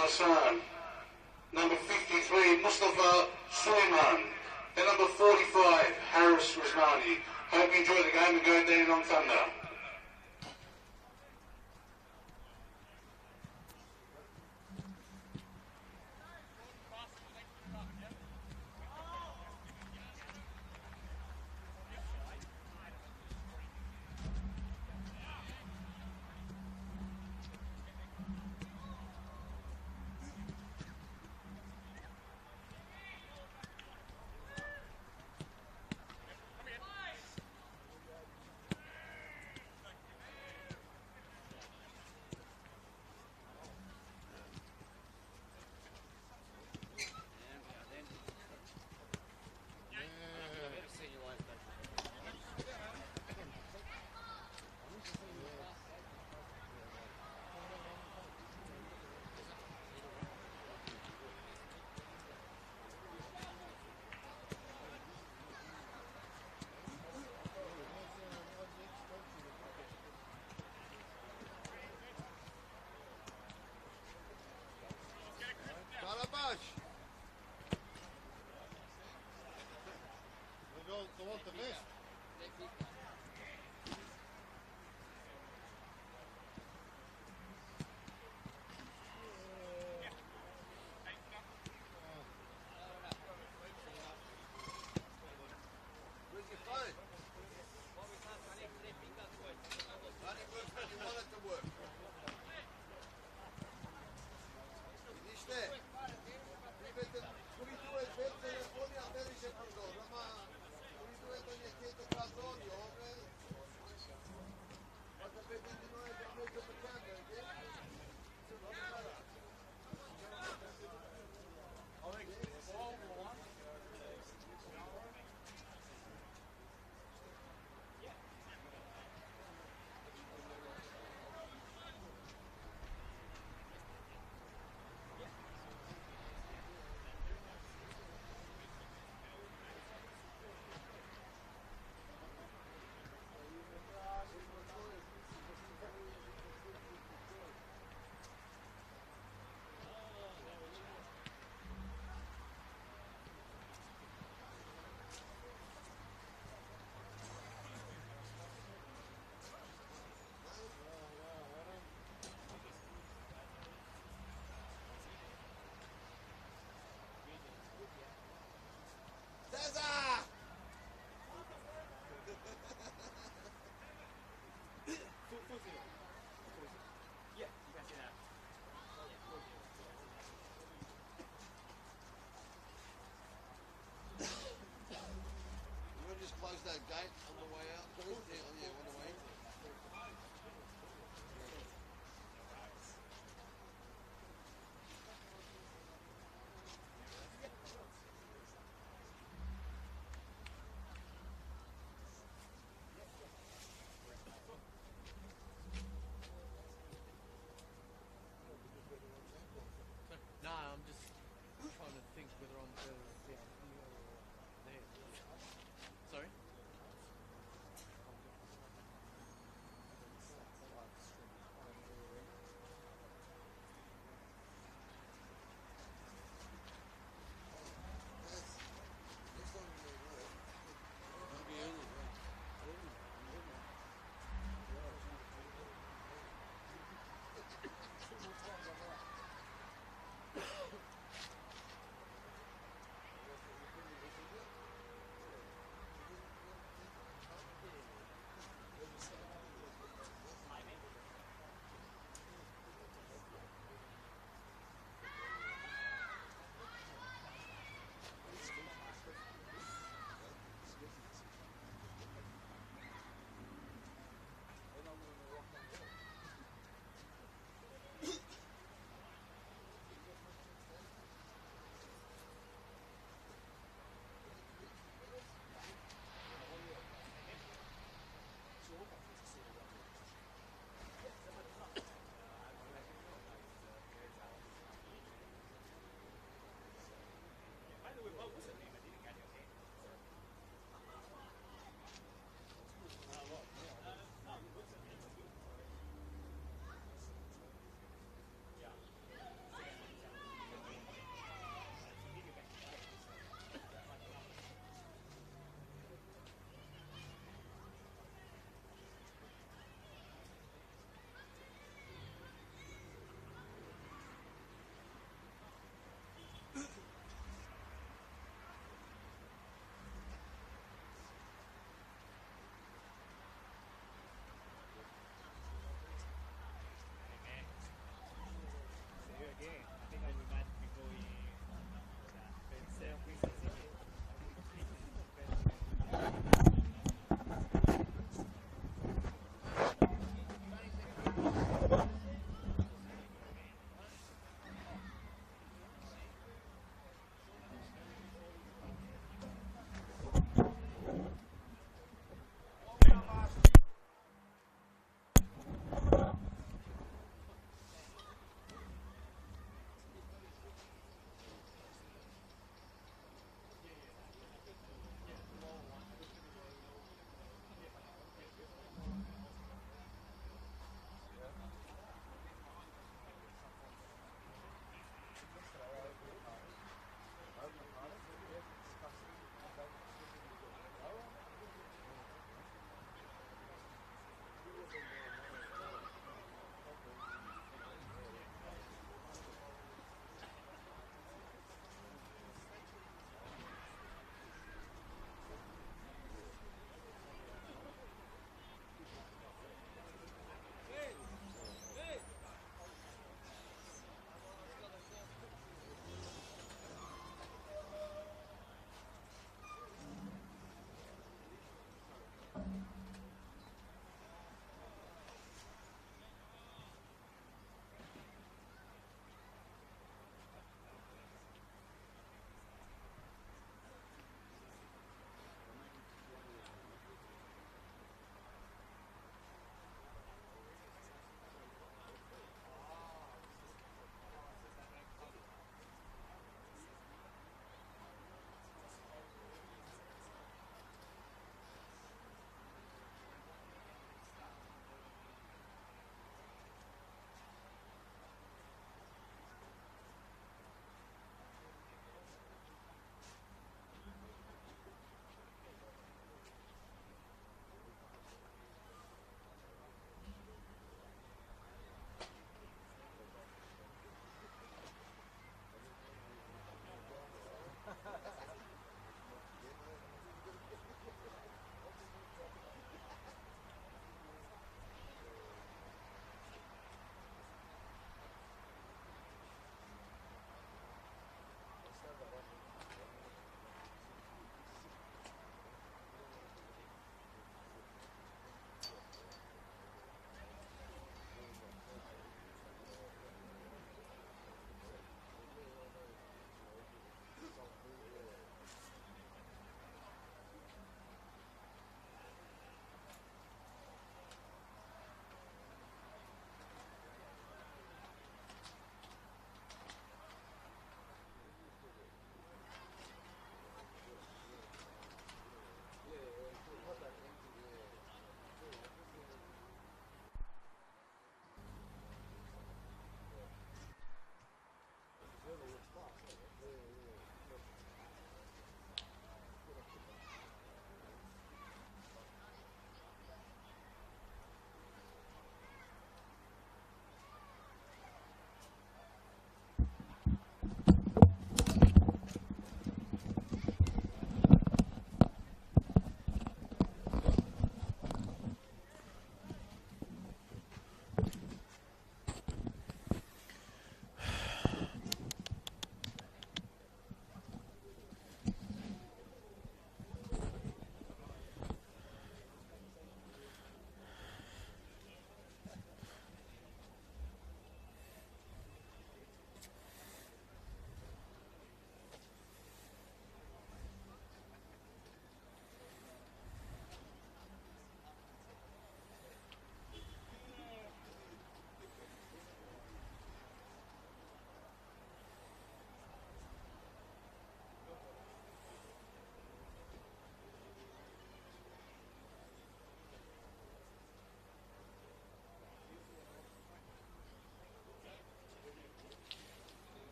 Hassan. Number 53, Mustafa Suleiman. And number 45, Harris Rasmani. Hope you enjoy the game and go Dandenong Thunder.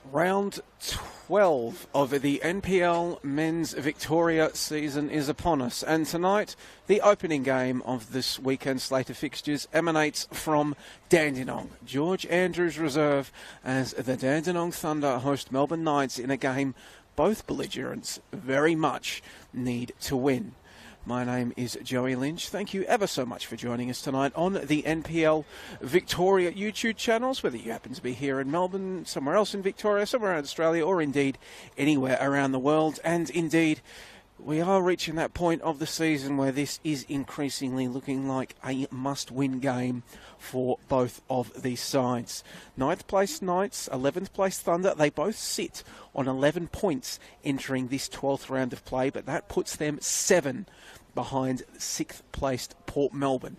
Round 12 of the NPL Men's Victoria season is upon us, and tonight the opening game of this weekend slate of fixtures emanates from Dandenong. George Andrews reserve as the Dandenong Thunder host Melbourne Knights in a game both belligerents very much need to win. My name is Joey Lynch. Thank you ever so much for joining us tonight on the NPL Victoria YouTube channels, whether you happen to be here in Melbourne, somewhere else in Victoria, somewhere around Australia, or indeed anywhere around the world. And indeed, we are reaching that point of the season where this is increasingly looking like a must-win game for both of these sides. 9th place Knights, 11th place Thunder, they both sit on 11 points entering this 12th round of play, but that puts them 7 behind 6th placed Port Melbourne.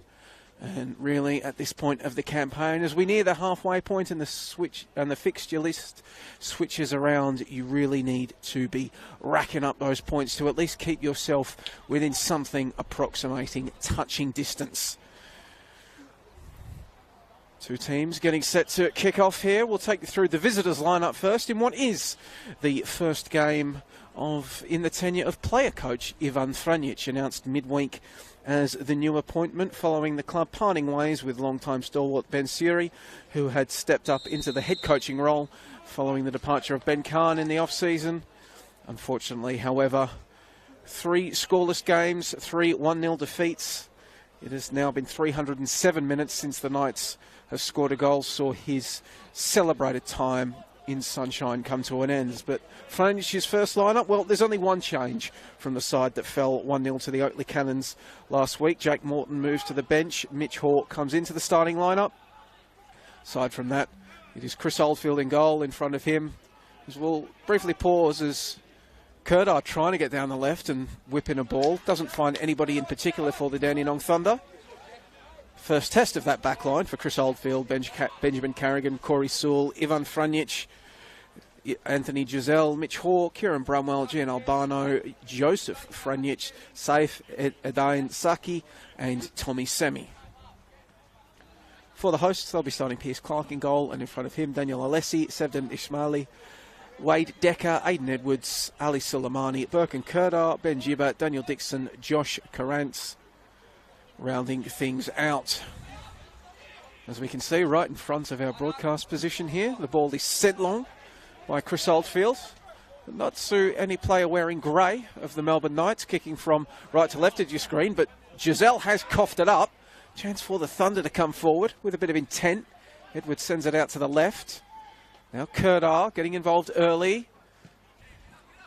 And really, at this point of the campaign, as we near the halfway point and the fixture list switches around, you really need to be racking up those points to at least keep yourself within something approximating touching distance. Two teams getting set to kick off here. We'll take you through the visitors lineup first in what is the first game in the tenure of player coach Ivan Franjic, announced midweek as the new appointment following the club parting ways with long-time stalwart Ben Suri, who had stepped up into the head coaching role following the departure of Ben Khan in the off-season. Unfortunately, however, 3 scoreless games, 3 1-0 defeats. It has now been 307 minutes since the Knights have scored a goal, saw his celebrated time in sunshine come to an end. But Franjic's first lineup, well, there's only one change from the side that fell 1-0 to the Oakley Cannons last week. Jake Morton moves to the bench. Mitch Hawke comes into the starting lineup. Aside from that, it is Chris Oldfield in goal. In front of him, as we'll briefly pause as Kerdar trying to get down the left and whip in a ball. Doesn't find anybody in particular for the Dandenong Thunder. First test of that back line for Chris Oldfield, Benjamin Carrigan, Corey Sewell, Ivan Franjic, Anthony Giselle, Mitch Hawke, Kieran Brumwell, Gian Albano, Joseph Franjic, Saif Edain Saki, and Tommy Semi. For the hosts, they'll be starting Pierce Clark in goal, and in front of him, Daniel Alessi, Sevdan Ismaili, Wade Decker, Aidan Edwards, Ali Suleimani, Birkin Kerdar, Ben Gibber, Daniel Dixon, Josh Carantz, rounding things out. As we can see right in front of our broadcast position here, the ball is sent long by Chris Oldfield. Not to any player wearing grey of the Melbourne Knights, kicking from right to left of your screen, but Giselle has coughed it up. Chance for the Thunder to come forward with a bit of intent. Edwards sends it out to the left. Now Kerdar getting involved early.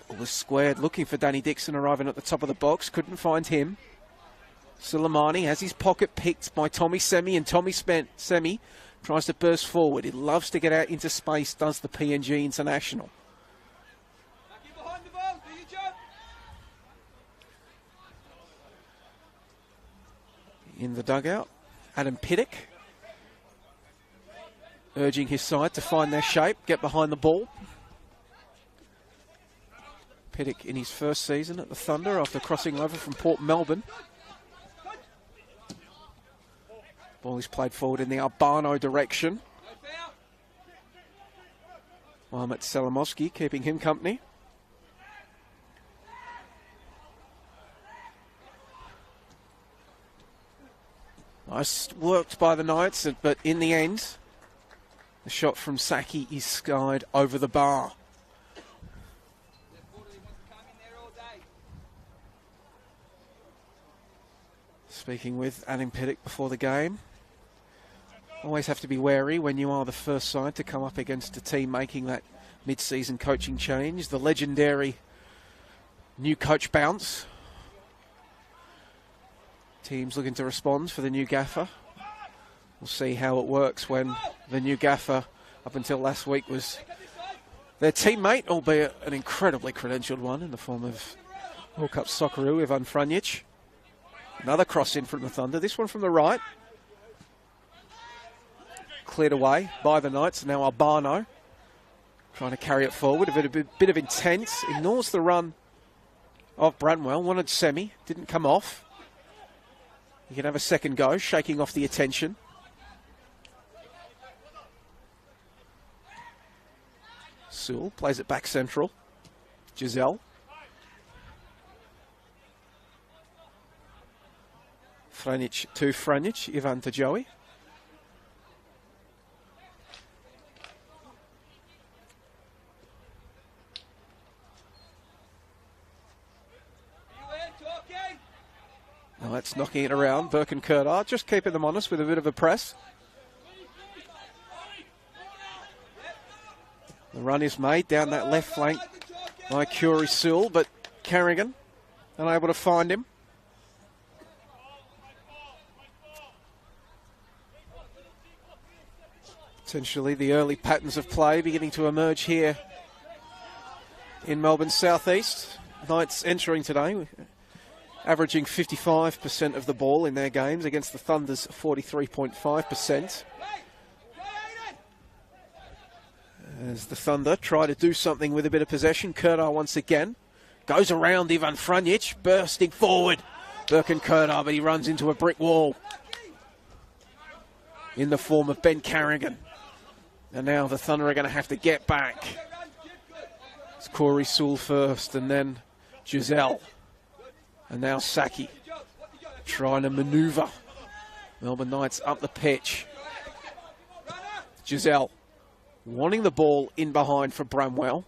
Ball was squared, looking for Danny Dixon arriving at the top of the box. Couldn't find him. Suleimani has his pocket picked by Tommy Semi, and Tommy Semi tries to burst forward. He loves to get out into space, does the PNG international. In the dugout, Adam Piddock urging his side to find their shape, get behind the ball. Piddock in his first season at the Thunder after crossing over from Port Melbourne. Ball is played forward in the Albano direction. Mohamed Salamovsky keeping him company. Nice worked by the Knights, but in the end, the shot from Saki is skied over the bar. Speaking with Adam Piddock before the game. Always have to be wary when you are the first side to come up against a team making that mid-season coaching change. The legendary new coach bounce. Teams looking to respond for the new gaffer. We'll see how it works when the new gaffer, up until last week, was their teammate, albeit an incredibly credentialed one in the form of World Cup Socceroo Ivan Franjic. Another cross in from the Thunder, this one from the right. Cleared away by the Knights, now Albano trying to carry it forward, a bit of intent, ignores the run of Branwell, wanted Semi, didn't come off. He can have a second go, shaking off the attention. Sewell plays it back central. Giselle. Franjic to Franjic, Ivan to Joey. Now that's knocking it around. Burke and Kerdar just keeping them honest with a bit of a press. The run is made down that left flank by Curry Sewell, but Carrigan unable to find him. Potentially the early patterns of play beginning to emerge here in Melbourne Southeast. Knights entering today, averaging 55% of the ball in their games against the Thunder's 43.5%. As the Thunder try to do something with a bit of possession, Kerdar once again goes around Ivan Franjic, bursting forward. Burke and Kerdar, but he runs into a brick wall in the form of Ben Carrigan. And now the Thunder are going to have to get back. It's Corey Sewell first, and then Giselle. And now Saki trying to manoeuvre Melbourne Knights up the pitch. Giselle wanting the ball in behind for Bramwell.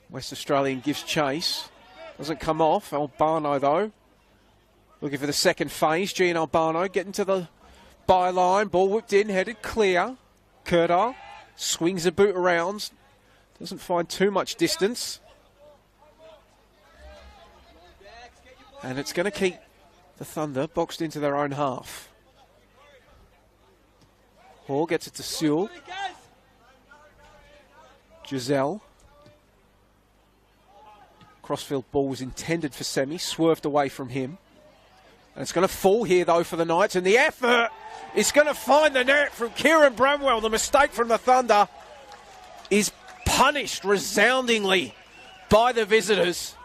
West Australian gives chase. Doesn't come off. Albano, though, looking for the second phase. Gian Albano getting to the byline. Ball whipped in, headed clear. Kerdar swings the boot around. Doesn't find too much distance. And it's going to keep the Thunder boxed into their own half. Hall gets it to Sewell. Giselle. Crossfield ball was intended for Semi, swerved away from him. And it's going to fall here, though, for the Knights. And the effort is going to find the net from Kieran Bramwell. The mistake from the Thunder is punished resoundingly by the visitors.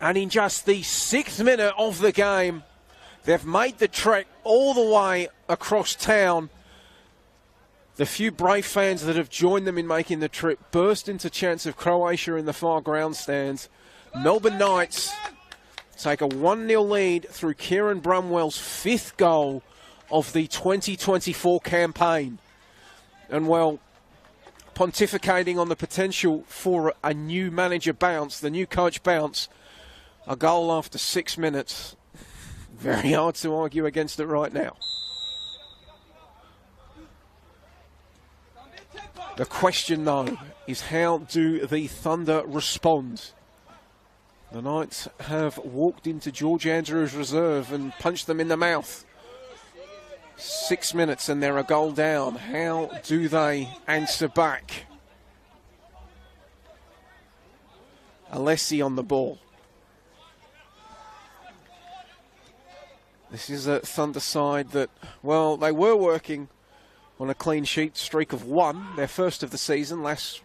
And in just the 6th minute of the game, they've made the trek all the way across town. The few Brave fans that have joined them in making the trip burst into chants of Croatia in the far ground stands. Melbourne Knights take a 1-0 lead through Kieran Bramwell's 5th goal of the 2024 campaign. And, well, pontificating on the potential for a new manager bounce, the new coach bounce, a goal after 6 minutes. Very hard to argue against it right now. The question, though, is how do the Thunder respond? The Knights have walked into George Andrews' reserve and punched them in the mouth. 6 minutes and they're a goal down. How do they answer back? Alessi on the ball. This is a Thunder side that, well, they were working on a clean sheet streak of 1, their first of the season, last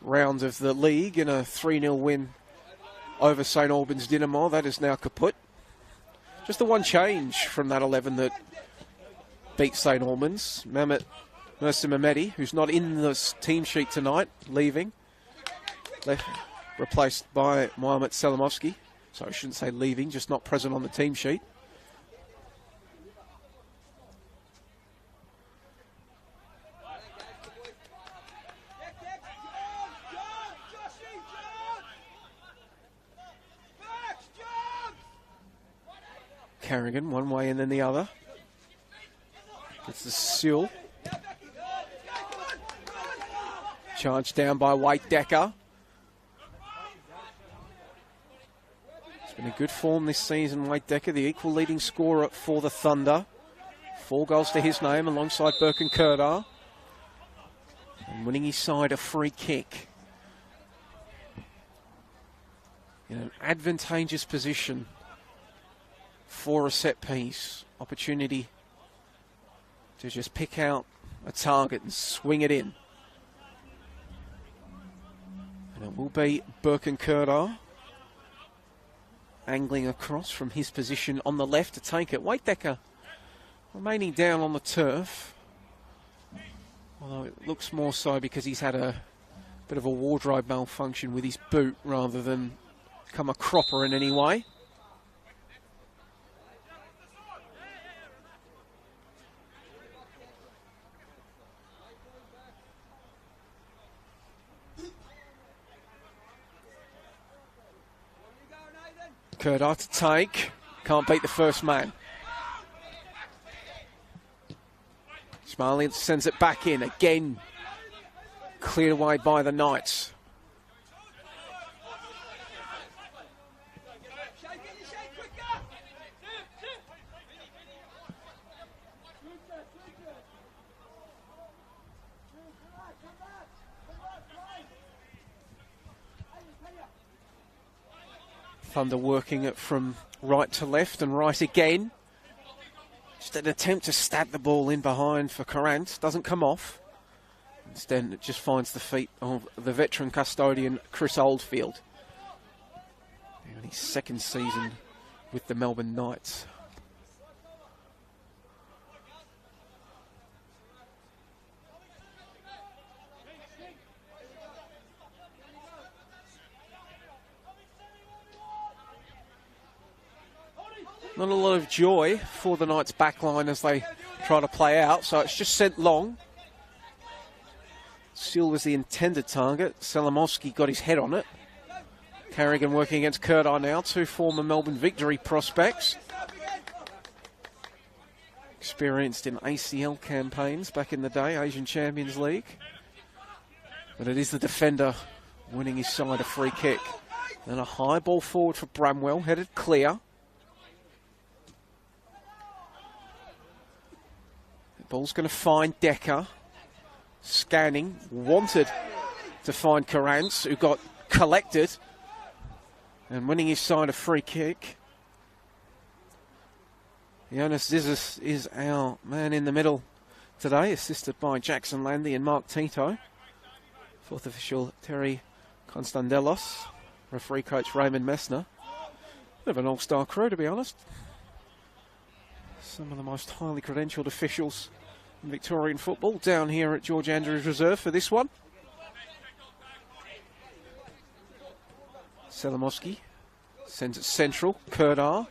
round of the league in a 3-0 win over St Albans Dinamo. That is now kaput. Just the one change from that 11 that beat St Albans. Mehmet Mersa Mehmeti, who's not in the team sheet tonight, leaving. Replaced by Mohamed Selamovski. So I shouldn't say leaving, just not present on the team sheet. Carrigan, one way and then the other. Gets the seal. Charged down by Wade Decker. It's been a good form this season, Wade Decker, the equal leading scorer for the Thunder. 4 goals to his name alongside Birkin Kurdar. And winning his side a free kick. In an advantageous position for a set piece. Opportunity to just pick out a target and swing it in. And it will be Birkin Kurdar angling across from his position on the left to take it. Wade Decker remaining down on the turf. Although it looks more so because he's had a bit of a wardrobe malfunction with his boot rather than become a cropper in any way. Kurdar to take. Can't beat the first man. Smalian sends it back in. Again, cleared away by the Knights. Thunder working it from right to left and right again. Just an attempt to stab the ball in behind for Courant. Doesn't come off. Instead, it just finds the feet of the veteran custodian, Chris Oldfield. In his second season with the Melbourne Knights. Not a lot of joy for the Knights' backline as they try to play out, so it's just sent long. Seal was the intended target. Selamovski got his head on it. Carrigan working against Kurdar now, 2 former Melbourne Victory prospects. Experienced in ACL campaigns back in the day, Asian Champions League. But it is the defender winning his side a free kick. And a high ball forward for Bramwell, headed clear. Ball's going to find Decker. Scanning. Wanted to find Courant, who got collected. And winning his side a free kick. Jonas Zizis is our man in the middle today, assisted by Jackson Landy and Mark Tito. 4th official Terry Constandelos. Referee coach Raymond Messner. Bit of an all-star crew, to be honest. Some of the most highly credentialed officials in Victorian football down here at George Andrews Reserve for this one. Selamovski sends it central. Kurdar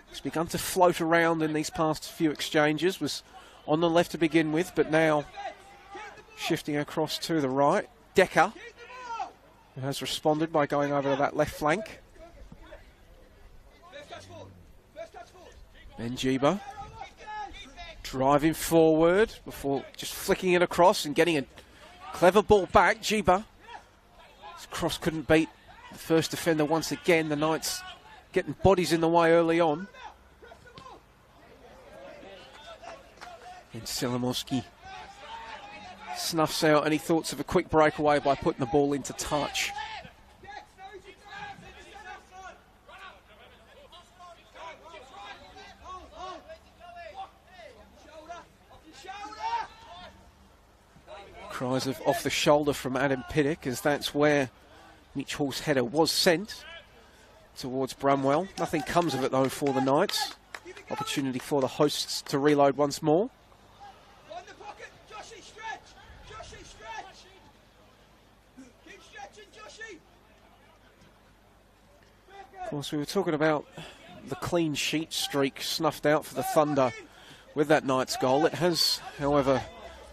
has begun to float around in these past few exchanges. Was on the left to begin with, but now shifting across to the right. Decker, who has responded by going over to that left flank. Benjiba driving forward before just flicking it across and getting a clever ball back. Jiba. His cross couldn't beat the first defender once again. The Knights getting bodies in the way early on. And Selamovsky snuffs out any thoughts of a quick breakaway by putting the ball into touch. Cries of off the shoulder from Adam Piddick, as that's where Mitch Hall's header was sent towards Bramwell. Nothing comes of it though for the Knights. Opportunity for the hosts to reload once more. Of course, we were talking about the clean sheet streak snuffed out for the Thunder with that Knights goal. It has, however,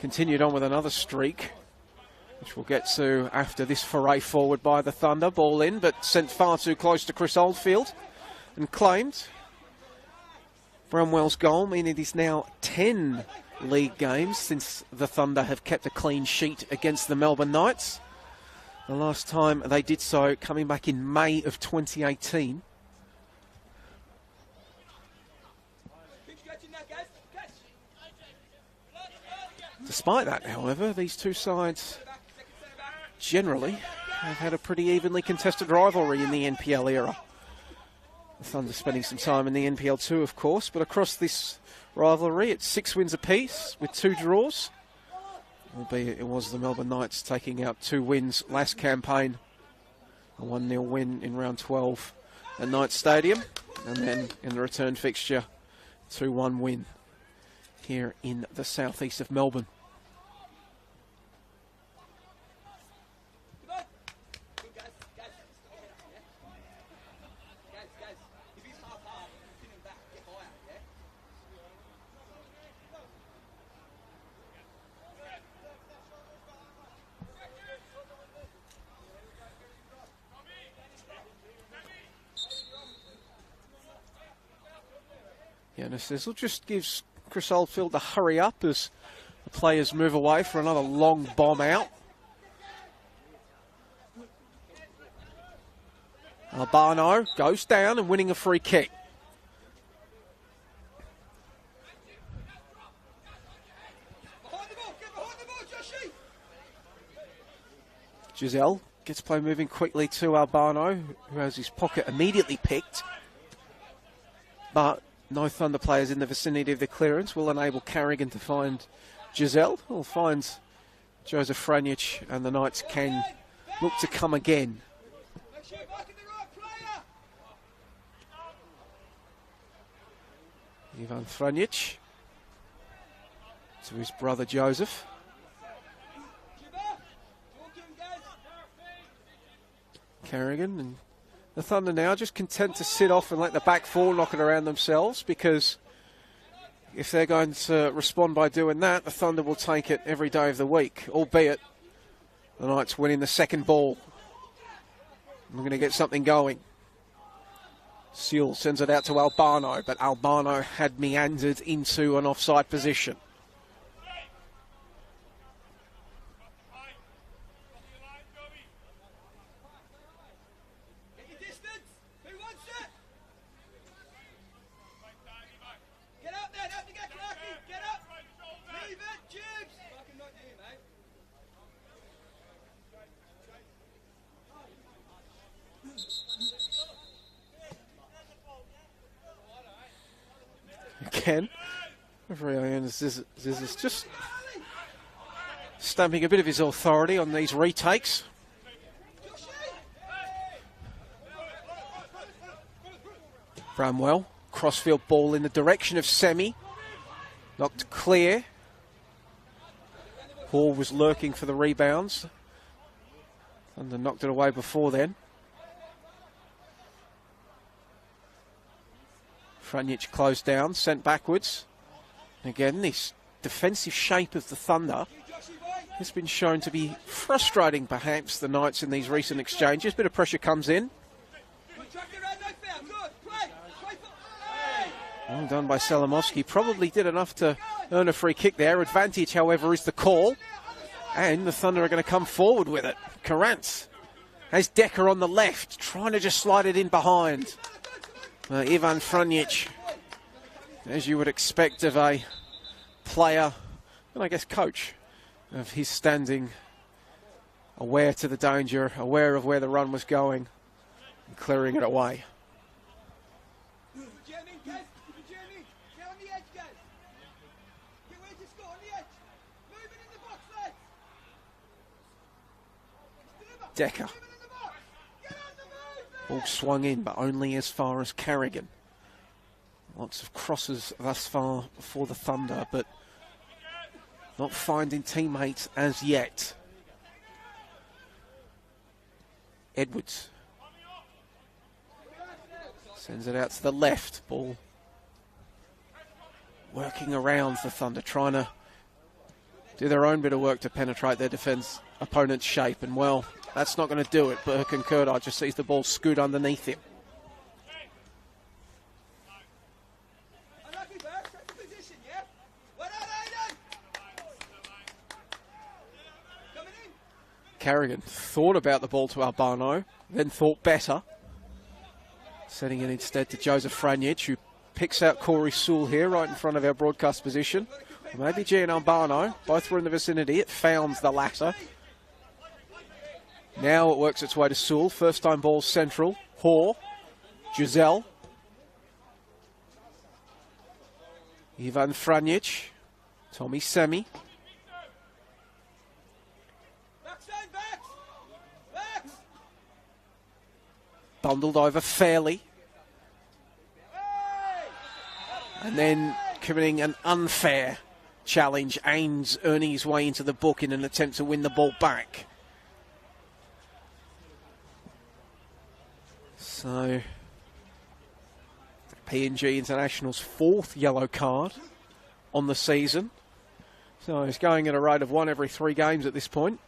continued on with another streak, which we'll get to after this foray forward by the Thunder. Ball in, but sent far too close to Chris Oldfield and claimed. Bramwell's goal, meaning it is now 10 league games since the Thunder have kept a clean sheet against the Melbourne Knights. The last time they did so coming back in May of 2018. Despite that, however, these two sides generally have had a pretty evenly contested rivalry in the NPL era. The Thunder spending some time in the NPL too, of course, but across this rivalry it's 6 wins apiece with 2 draws. Albeit it was the Melbourne Knights taking out 2 wins last campaign. A 1-0 win in round 12 at Knights Stadium, and then in the return fixture, 2-1 win here in the southeast of Melbourne. Yeah, and a sizzle just gives Chris Oldfield the hurry up as the players move away for another long bomb out. Albano goes down and winning a free kick. Giselle gets play moving quickly to Albano, who has his pocket immediately picked. But no Thunder players in the vicinity of the clearance will enable Carrigan to find Giselle. Will find Joseph Franjic, and the Knights can look to come again. Ivan Franjic to his brother Joseph. Carrigan, and the Thunder now just content to sit off and let the back four knock it around themselves, because if they're going to respond by doing that, the Thunder will take it every day of the week, albeit the Knights winning the second ball. We're going to get something going. Sewell sends it out to Albano, but Albano had meandered into an offside position. Again, referee Iona Zizis just stamping a bit of his authority on these retakes. Bramwell, crossfield ball in the direction of Semi, knocked clear. Hall was lurking for the rebounds, and knocked it away before then. Franjic closed down, sent backwards. Again, this defensive shape of the Thunder has been shown to be frustrating, perhaps, the Knights in these recent exchanges. Bit of pressure comes in. Well done by Salamovsky. Probably did enough to earn a free kick there. Advantage, however, is the call. And the Thunder are going to come forward with it. Karantz has Decker on the left, trying to just slide it in behind. Ivan Frunjic, as you would expect of a player, and I guess coach of his standing, aware to the danger, aware of where the run was going, and clearing it away. Decker. Ball swung in, but only as far as Carrigan. Lots of crosses thus far for the Thunder, but not finding teammates as yet. Edwards sends it out to the left. Ball working around the Thunder, trying to do their own bit of work to penetrate their defence opponent's shape, and well, that's not going to do it. Burke and Kurdar just sees the ball scoot underneath him. Carrigan thought about the ball to Albano, then thought better, sending it instead to Joseph Frunjic, who picks out Corey Sewell here right in front of our broadcast position. Maybe Gian Albano, both were in the vicinity. It founds the latter. Now it works its way to Sewell. First time ball central. Hoare. Giselle. Ivan Frunjic. Tommy Semi. Bundled over fairly. And then committing an unfair challenge. Ains earning his way into the book in an attempt to win the ball back. So, PNG International's 4th yellow card on the season. So he's going at a rate of 1 every 3 games at this point.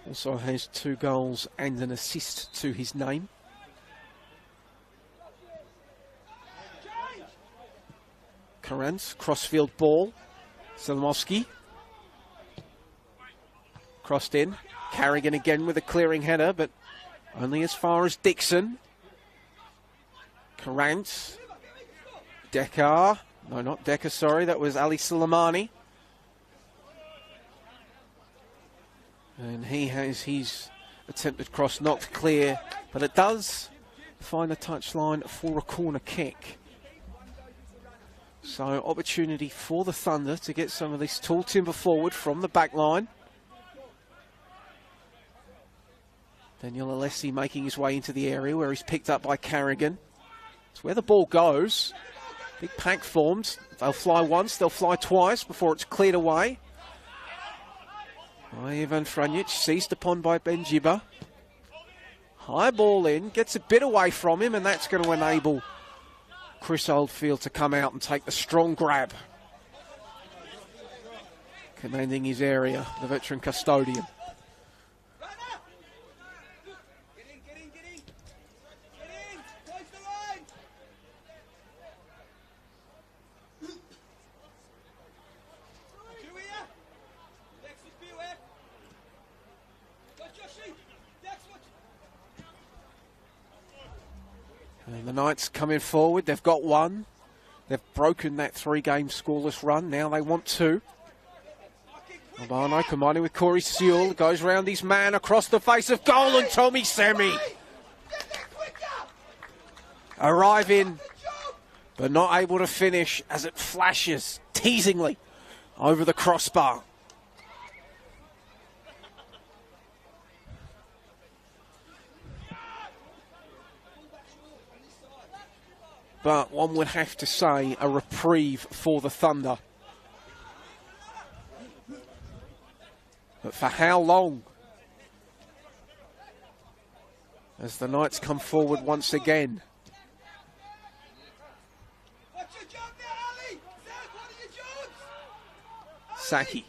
Also has 2 goals and an assist to his name. Karantz, crossfield ball. Salamovsky. Crossed in. Carrigan again with a clearing header, but only as far as Dixon. Karantz. Decker. No, not Decker, sorry. That was Ali Soleimani. And he has his attempted cross knocked clear, but it does find the touchline for a corner kick. So opportunity for the Thunder to get some of this tall timber forward from the back line. Daniel Alessi making his way into the area where he's picked up by Carrigan. It's where the ball goes. Big pack formed. They'll fly once, they'll fly twice before it's cleared away. Ivan Frunjic, seized upon by Ben Jibba. High ball in, gets a bit away from him, and that's going to enable Chris Oldfield to come out and take the strong grab. Commanding his area, the veteran custodian. And the Knights coming forward. They've got 1. They've broken that 3-game scoreless run. Now they want 2. Albano combining with Corey Sewell. Goes round his man across the face of goal, and Tommy Semi arriving, but not able to finish as it flashes teasingly over the crossbar. But one would have to say a reprieve for the Thunder. But for how long? As the Knights come forward once again. Saki.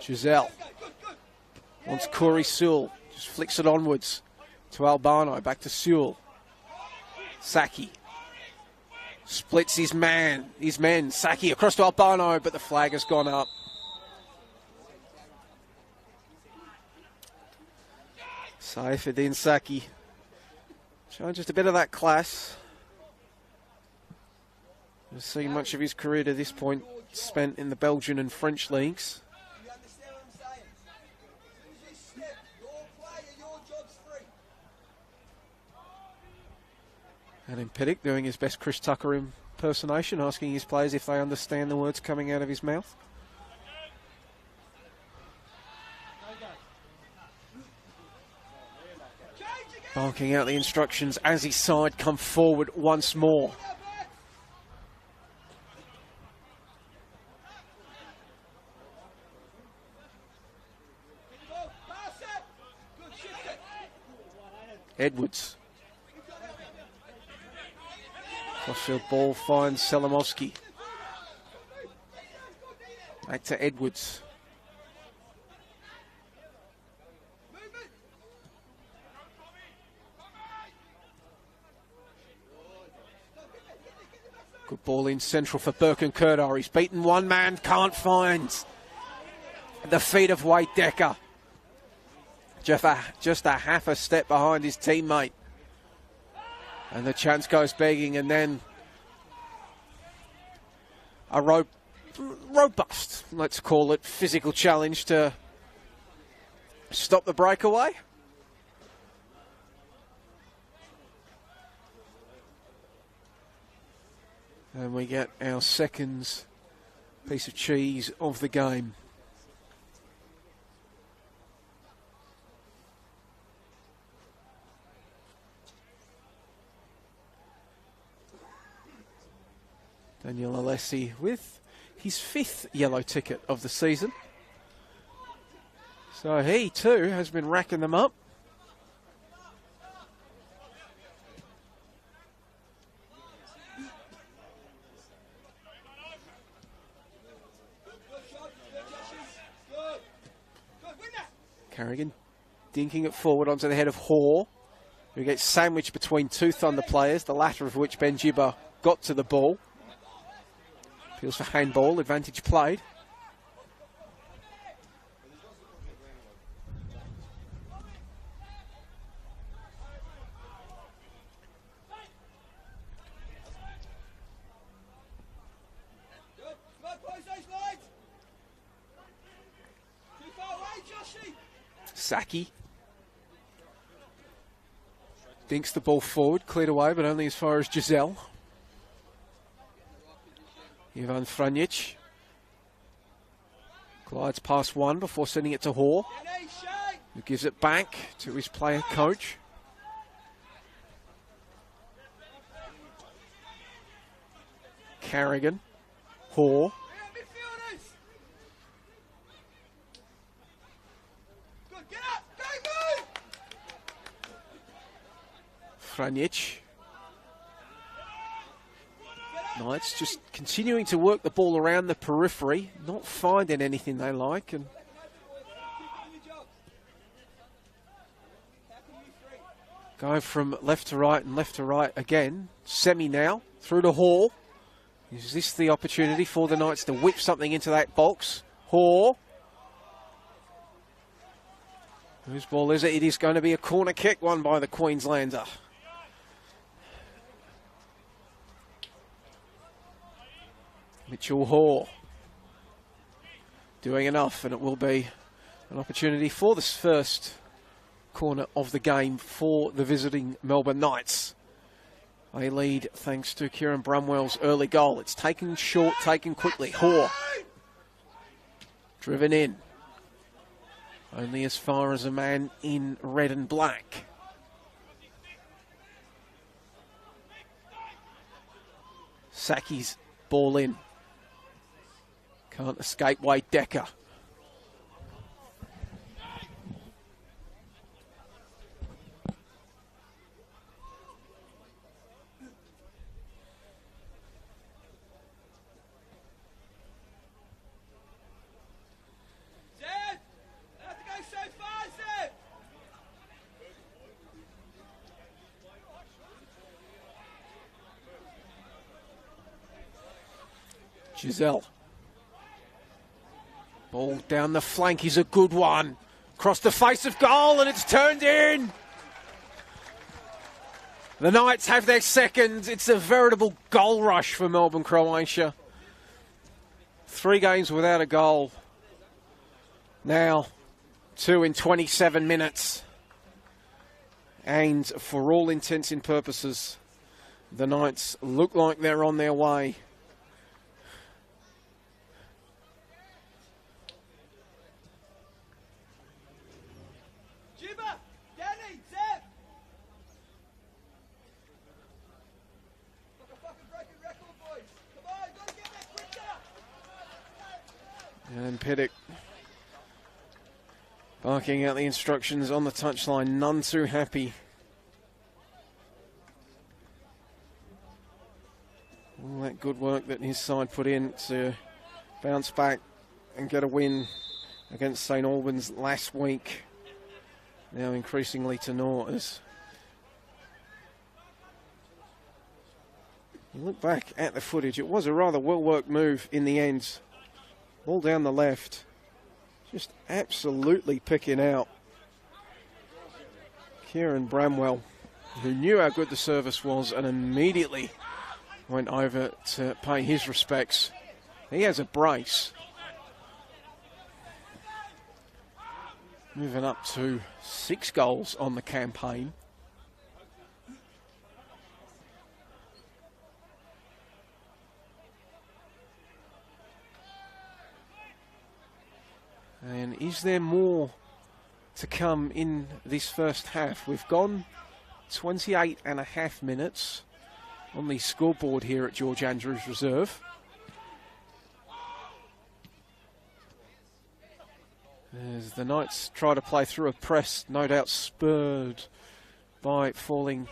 Giselle wants Corey Sewell. Just flicks it onwards to Albano. Back to Sewell. Saki splits his men. Saki across to Albano, but the flag has gone up. Saifuddin Saki showing just a bit of that class. We've seen much of his career to this point spent in the Belgian and French leagues. And in Piddick doing his best Chris Tucker impersonation, asking his players if they understand the words coming out of his mouth. Barking out the instructions as his side come forward once more. Edwards. Crossfield ball finds Selamovsky. Back to Edwards. Good ball in central for Birkenkurder. He's beaten one man, can't find the feet of Wade Decker. Just a half a step behind his teammate. And the chance goes begging, and then a robust, let's call it, physical challenge to stop the breakaway. And we get our second piece of cheese of the game. Daniel Alessi with his 5th yellow ticket of the season. So he too has been racking them up. Carrigan dinking it forward onto the head of Hoare, who gets sandwiched between two Thunder players, the latter of which Ben Jibber got to the ball. Appeals for handball, advantage played. Saki dinks the ball forward, cleared away, but only as far as Giselle. Ivan Franjic glides past one before sending it to Hoare, who gives it back to his player coach. Carrigan, Hoare. Franjic. Knights just continuing to work the ball around the periphery, not finding anything they like, and going from left to right and left to right again. Semi now, through to Hoare. Is this the opportunity for the Knights to whip something into that box? Hoare. Whose ball is it? It is going to be a corner kick won by the Queenslander. Mitchell Hoare doing enough, and it will be an opportunity for this first corner of the game for the visiting Melbourne Knights. They lead thanks to Kieran Brumwell's early goal. It's taken short, taken quickly. Hoare driven in. Only as far as a man in red and black. Saki's ball in. Can't escape Wade Decker. Giselle. Ball down the flank is a good one. Across the face of goal, and it's turned in. The Knights have their second. It's a veritable goal rush for Melbourne, Croatia. 3 games without a goal. Now, 2 in 27 minutes. And for all intents and purposes, the Knights look like they're on their way. And Piddock barking out the instructions on the touchline, none too happy. All that good work that his side put in to bounce back and get a win against St Albans last week. Now increasingly to naught as you look back at the footage. It was a rather well-worked move in the end. Ball down the left. Just absolutely picking out Kieran Bramwell, who knew how good the service was and immediately went over to pay his respects. He has a brace. Moving up to 6 goals on the campaign. And is there more to come in this first half? We've gone 28.5 minutes on the scoreboard here at George Andrews Reserve. As the Knights try to play through a press, no doubt spurred by falling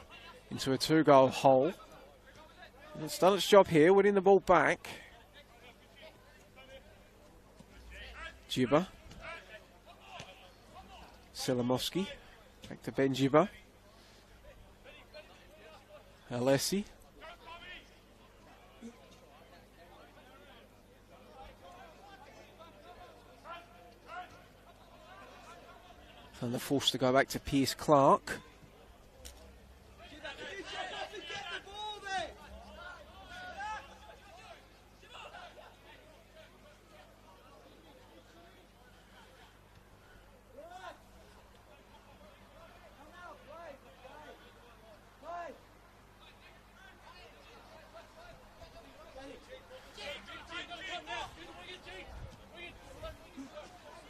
into a 2-goal hole. And it's done its job here, winning the ball back. Jibba. Selamovsky. Back to Ben Jibba. Alessi. And they're forced to go back to Pierce Clark.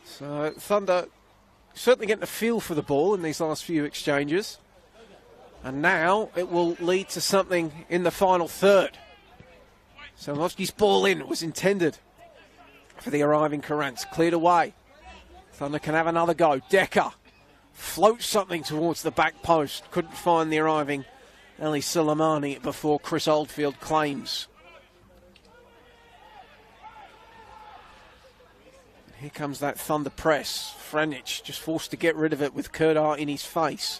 So Thunder certainly getting a feel for the ball in these last few exchanges. And now it will lead to something in the final third. Selamovsky's ball in was intended for the arriving Carrants. Cleared away. Thunder can have another go. Decker floats something towards the back post. Couldn't find the arriving Ali Suleimani before Chris Oldfield claims. Here comes that Thunder press. Franic just forced to get rid of it with Kurdar in his face.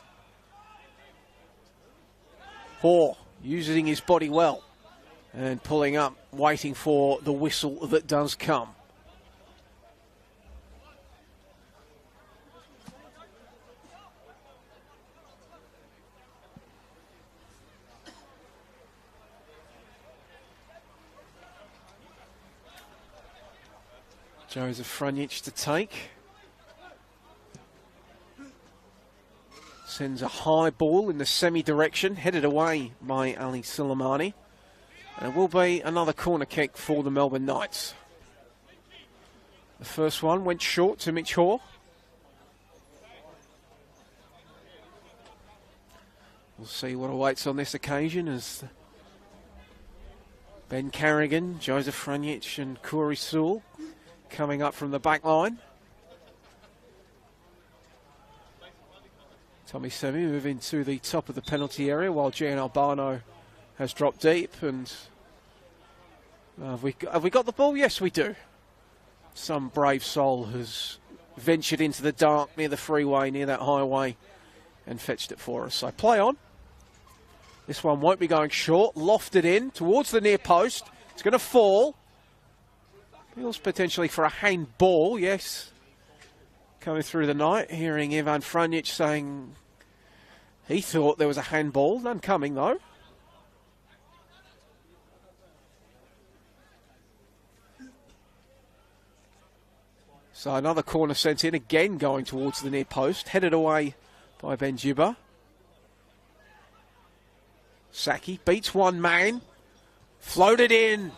Hoare using his body well and pulling up, waiting for the whistle that does come. Joseph Franic to take. Sends a high ball in the semi-direction, headed away by Ali Suleimani. And it will be another corner kick for the Melbourne Knights. The first one went short to Mitch Hoare. We'll see what awaits on this occasion as Ben Carrigan, Joseph Franic and Corey Sewell coming up from the back line. Tommy Semi moving to the top of the penalty area while Gian Albano has dropped deep. And have we got the ball? Yes, we do. Some brave soul has ventured into the dark near the freeway, near that highway, and fetched it for us. So play on. This one won't be going short. Lofted in towards the near post. It's going to fall. Feels potentially for a handball, yes. Coming through the night, hearing Ivan Franjic saying he thought there was a handball. None coming, though. So another corner sent in, again going towards the near post. Headed away by Benjiba. Saki beats one man. Floated in.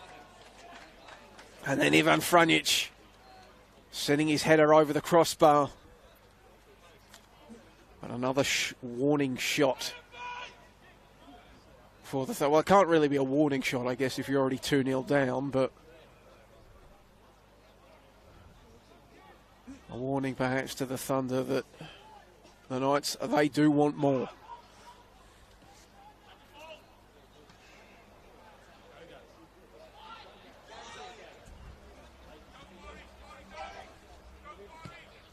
And then Ivan Franjic sending his header over the crossbar. And another warning shot for the well, it can't really be a warning shot, I guess, if you're already 2-0 down, but a warning perhaps to the Thunder that the Knights, they do want more.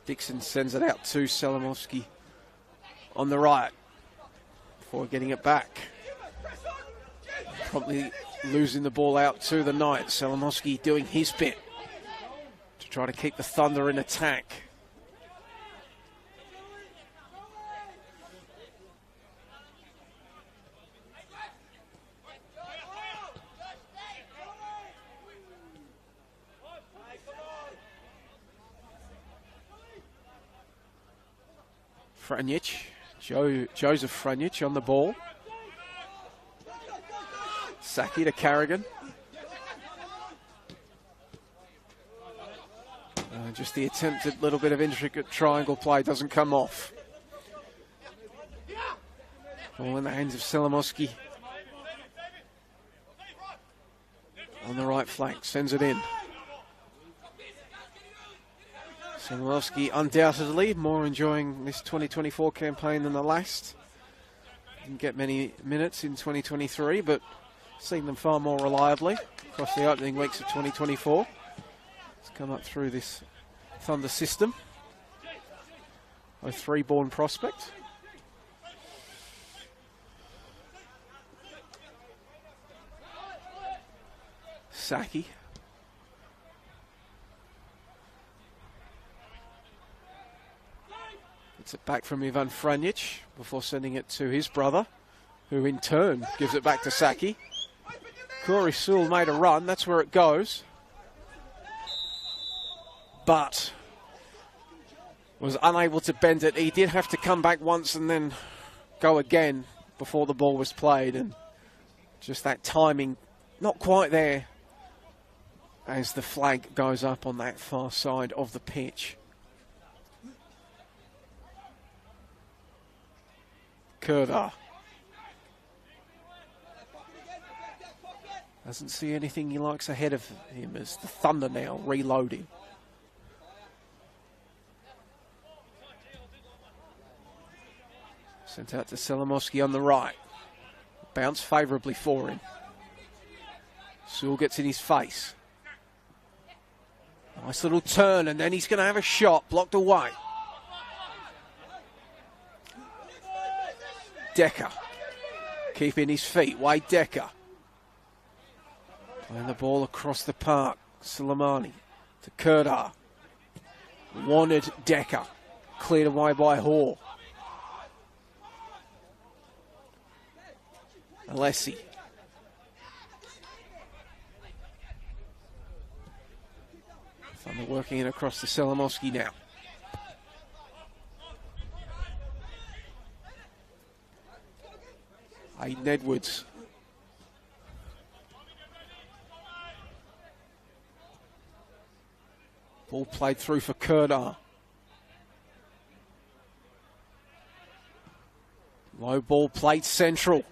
Dixon sends it out to Selamovsky on the right before getting it back. Probably losing the ball out to the Knights. Selamovsky doing his bit to try to keep the Thunder in attack. Franjic, Joseph Franjic on the ball. Saki to Carrigan. Just the attempted little bit of intricate triangle play doesn't come off. Ball in the hands of Selamovsky. On the right flank, sends it in. Selamovsky undoubtedly more enjoying this 2024 campaign than the last. Didn't get many minutes in 2023, but seen them far more reliably across the opening weeks of 2024. It's come up through this Thunder system. A 3-born prospect. Saki. Gets it back from Ivan Franjic before sending it to his brother, who in turn gives it back to Saki. Corey Sewell made a run, that's where it goes. But was unable to bend it. He did have to come back once and then go again before the ball was played. And just that timing, not quite there as the flag goes up on that far side of the pitch. Kurda doesn't see anything he likes ahead of him as the Thunder now reloading. Sent out to Selamovsky on the right. Bounce favourably for him. Sewell gets in his face. Nice little turn, and then he's going to have a shot blocked away. Decker keeping his feet. Wade Decker playing the ball across the park. Soleimani to Kurdar. Wanted Decker. Cleared away by Hoare. Alessi. Thunder working in across to Selamovsky now. Aiden Edwards. Ball played through for Kurdar. Low ball played central.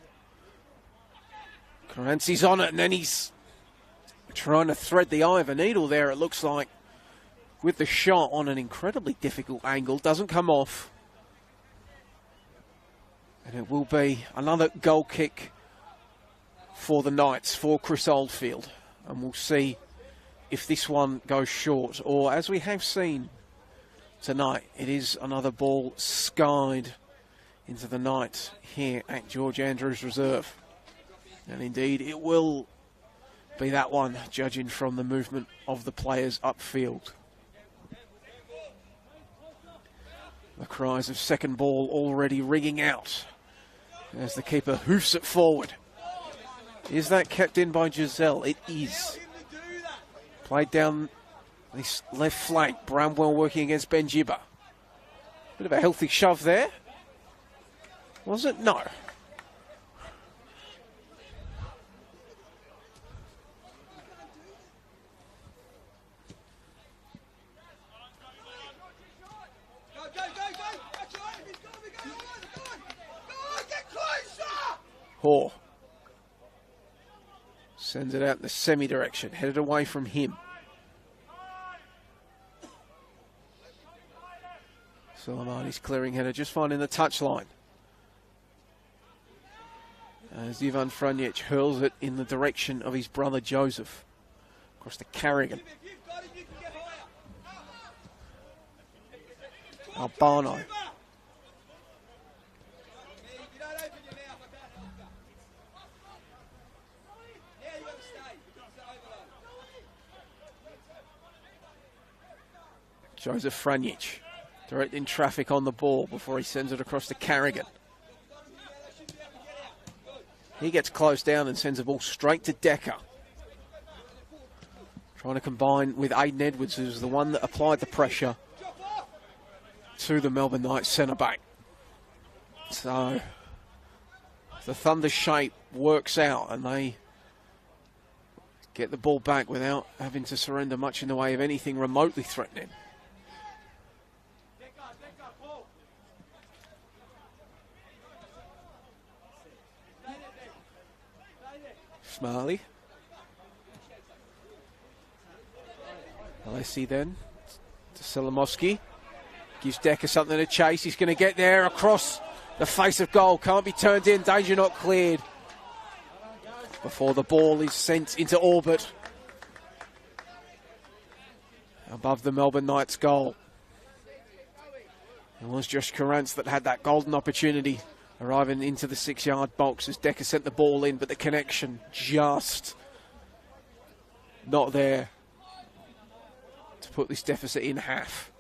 Karantsi's on it, and then he's trying to thread the eye of a needle there, it looks like, with the shot on an incredibly difficult angle. Doesn't come off. And it will be another goal kick for the Knights, for Chris Oldfield. And we'll see if this one goes short, or as we have seen tonight, it is another ball skied into the Knights here at George Andrews Reserve. And indeed, it will be that one, judging from the movement of the players upfield. The cries of second ball already ringing out as the keeper hoofs it forward. Is that kept in by Giselle? It is. Played down this left flank. Bramwell working against Benjiba. Bit of a healthy shove there. Was it? No. Hoare sends it out in the semi-direction, headed away from him. Soleimani's clearing header, just finding the touchline. As Ivan Franjic hurls it in the direction of his brother Joseph. Across to Carrigan. Albano. Joseph Franjic directing traffic on the ball before he sends it across to Carrigan. He gets close down and sends the ball straight to Decker. Trying to combine with Aiden Edwards, who's the one that applied the pressure to the Melbourne Knights centre-back. So the Thunder shape works out and they get the ball back without having to surrender much in the way of anything remotely threatening. Smiley. Alessi then to Solomoski. Gives Decker something to chase. He's going to get there across the face of goal. Can't be turned in. Danger not cleared. Before the ball is sent into orbit. Above the Melbourne Knights goal. It was Josh Carrance that had that golden opportunity. Arriving into the 6-yard box as Decker sent the ball in, but the connection just not there to put this deficit in half.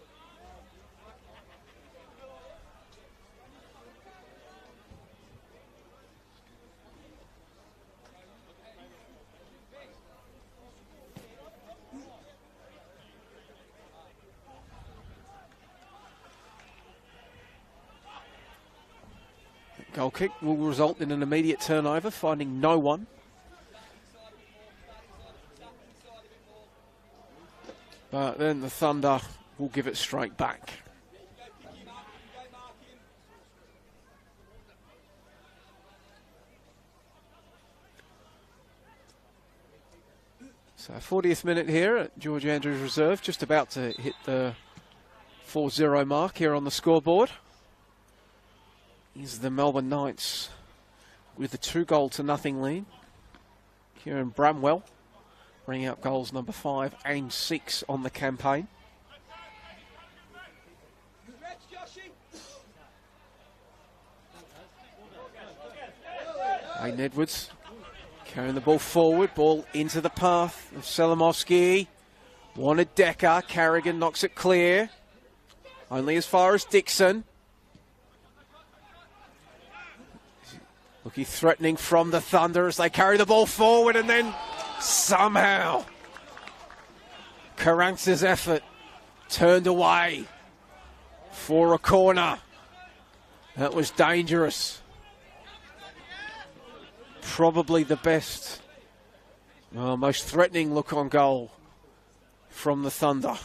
Goal kick will result in an immediate turnover, finding no one. But then the Thunder will give it straight back. So 40th minute here at George Andrews Reserve, just about to hit the 4-0 mark here on the scoreboard. Is the Melbourne Knights with a 2-0-0 lead. Kieran Bramwell bringing out goals number 5 and 6 on the campaign. Aiden Edwards carrying the ball forward, ball into the path of Solomoski. Wanted Decker, Carrigan knocks it clear. Only as far as Dixon. Looking threatening from the Thunder as they carry the ball forward, and then somehow Carrance's effort turned away for a corner. That was dangerous. Probably the best, most threatening look on goal from the Thunder.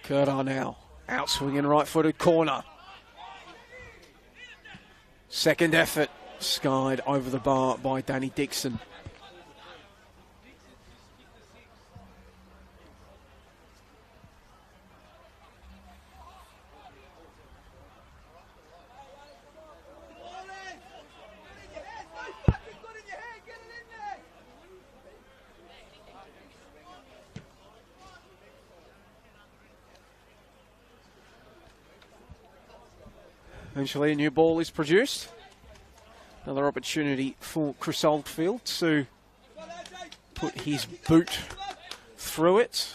Kurt Arnell, outswinging right-footed corner. Second effort, skied over the bar by Danny Dixon. Eventually a new ball is produced. Another opportunity for Chris Oldfield to put his boot through it.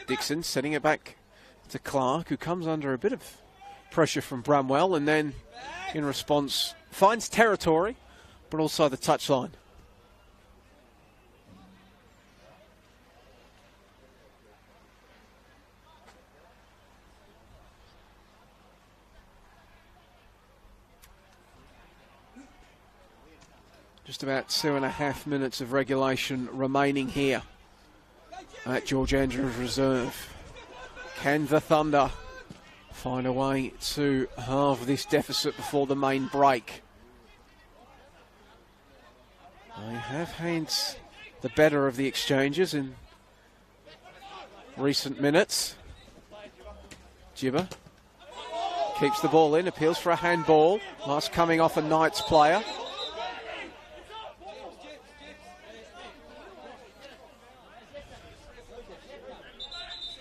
Dixon setting it back to Clark, who comes under a bit of pressure from Bramwell, and then in response finds territory, but also the touchline. Just about 2.5 minutes of regulation remaining here at George Andrews Reserve. Can the Thunder find a way to halve this deficit before the main break? They have had the better of the exchanges in recent minutes. Gibber keeps the ball in, appeals for a handball. Last coming off a Knights player.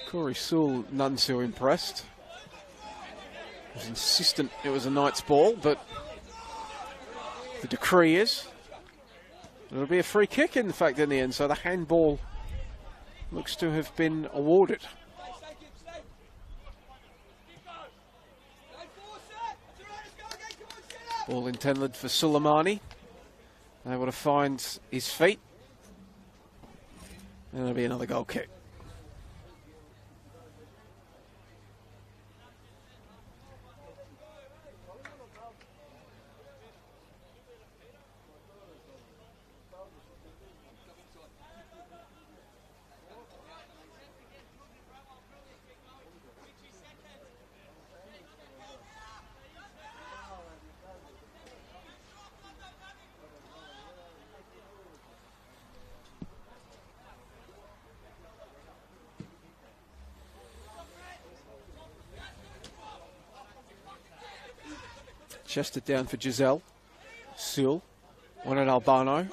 Corey Sewell, none too impressed. He was insistent it was a Knights ball, but the decree is it'll be a free kick, in fact, in the end. So the handball looks to have been awarded. Ball intended for Suleimani. Able to find his feet. And it'll be another goal kick. Chested down for Giselle. Sewell, one at Albano.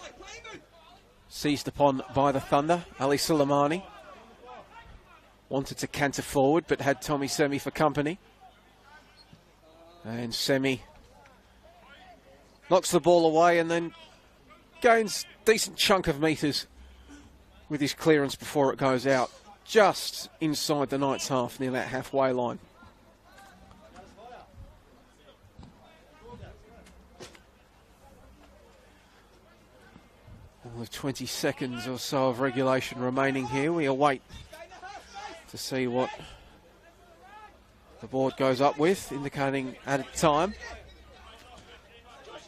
Seized upon by the Thunder. Ali Suleimani wanted to canter forward, but had Tommy Semi for company. And Semi knocks the ball away and then gains a decent chunk of metres with his clearance before it goes out. Just inside the Knights half, near that halfway line. With 20 seconds or so of regulation remaining here, we await to see what the board goes up with, indicating added time.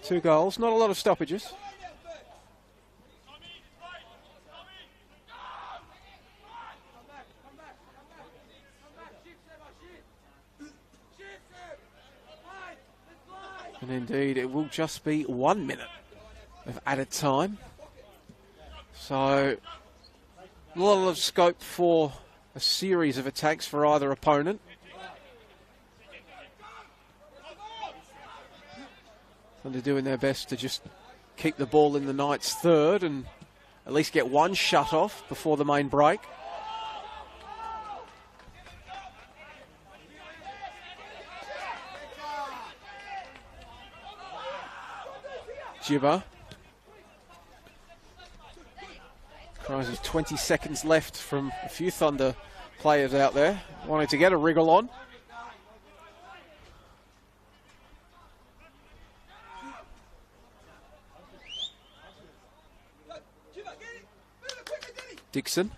2 goals, not a lot of stoppages. And indeed, it will just be 1 minute of added time. So, a lot of scope for a series of attacks for either opponent. And they're doing their best to just keep the ball in the Knights' third and at least get one shut off before the main break. Gibber. There's 20 seconds left from a few Thunder players out there wanting to get a wriggle on. Dixon.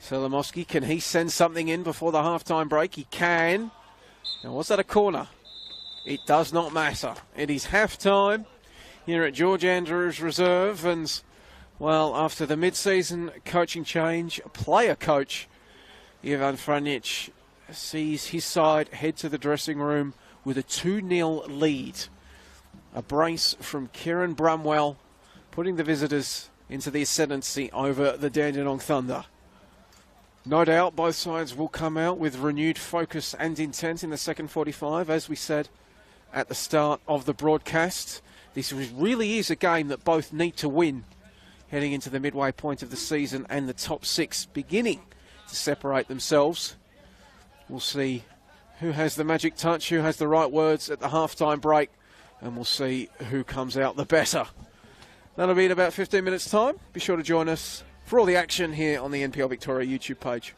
Solomoski, can he send something in before the halftime break? He can. Now, was that a corner? It does not matter. It is halftime here at George Andrews Reserve, and well, after the mid-season coaching change, player coach Ivan Franjic sees his side head to the dressing room with a 2-0 lead. A brace from Kieran Bramwell, putting the visitors into the ascendancy over the Dandenong Thunder. No doubt both sides will come out with renewed focus and intent in the second 45. As we said at the start of the broadcast, this really is a game that both need to win heading into the midway point of the season, and the top six beginning to separate themselves. We'll see who has the magic touch, who has the right words at the halftime break, and we'll see who comes out the better. That'll be in about 15 minutes' time. Be sure to join us for all the action here on the NPL Victoria YouTube page.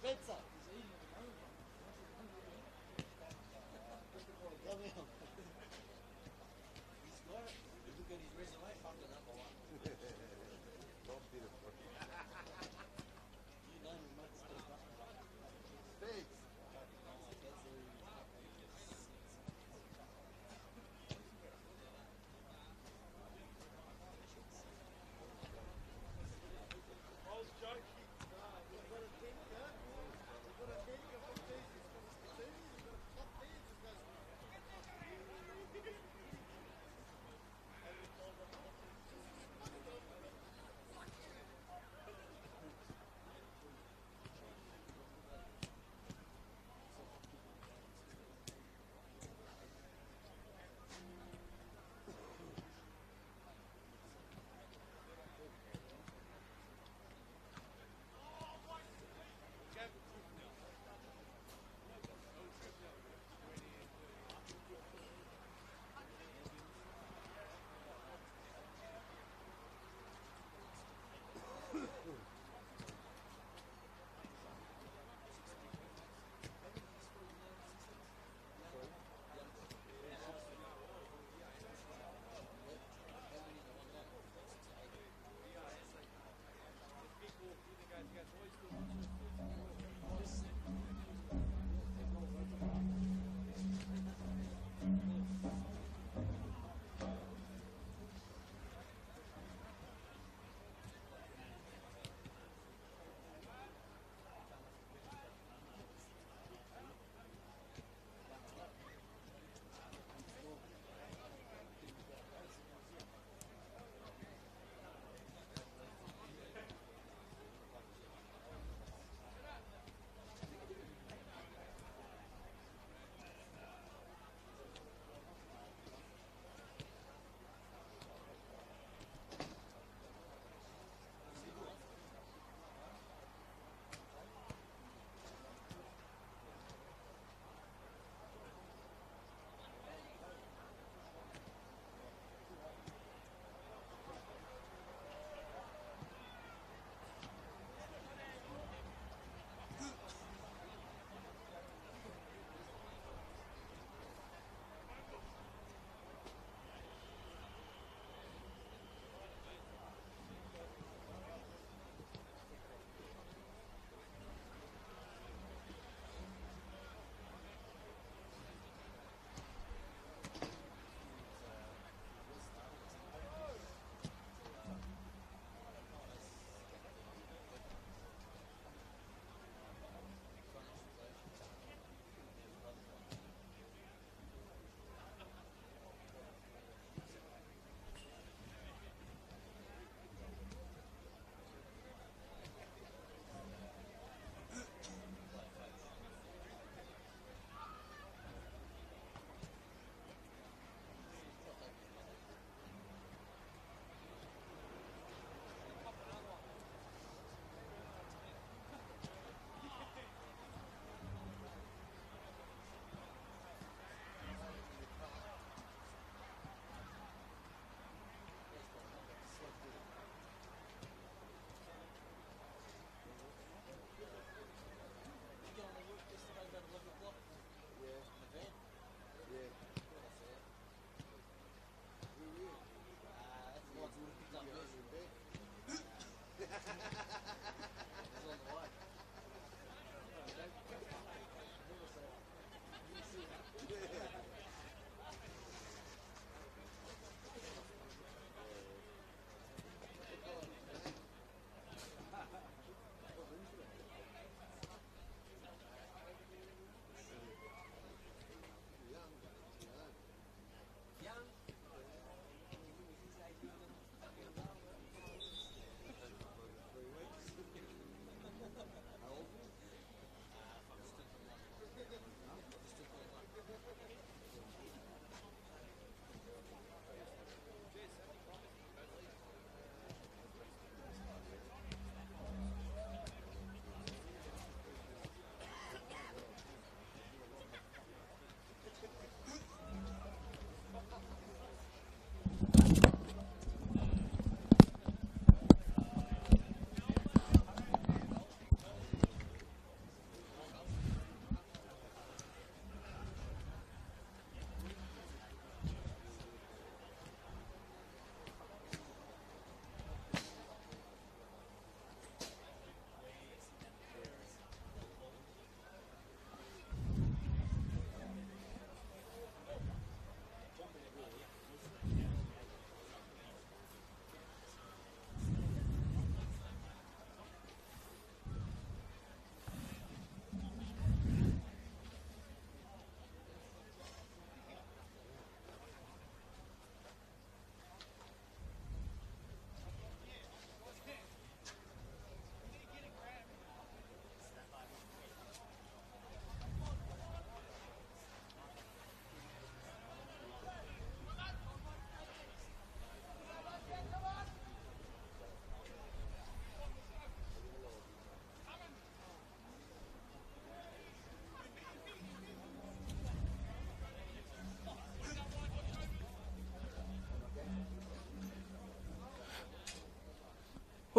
3 weeks.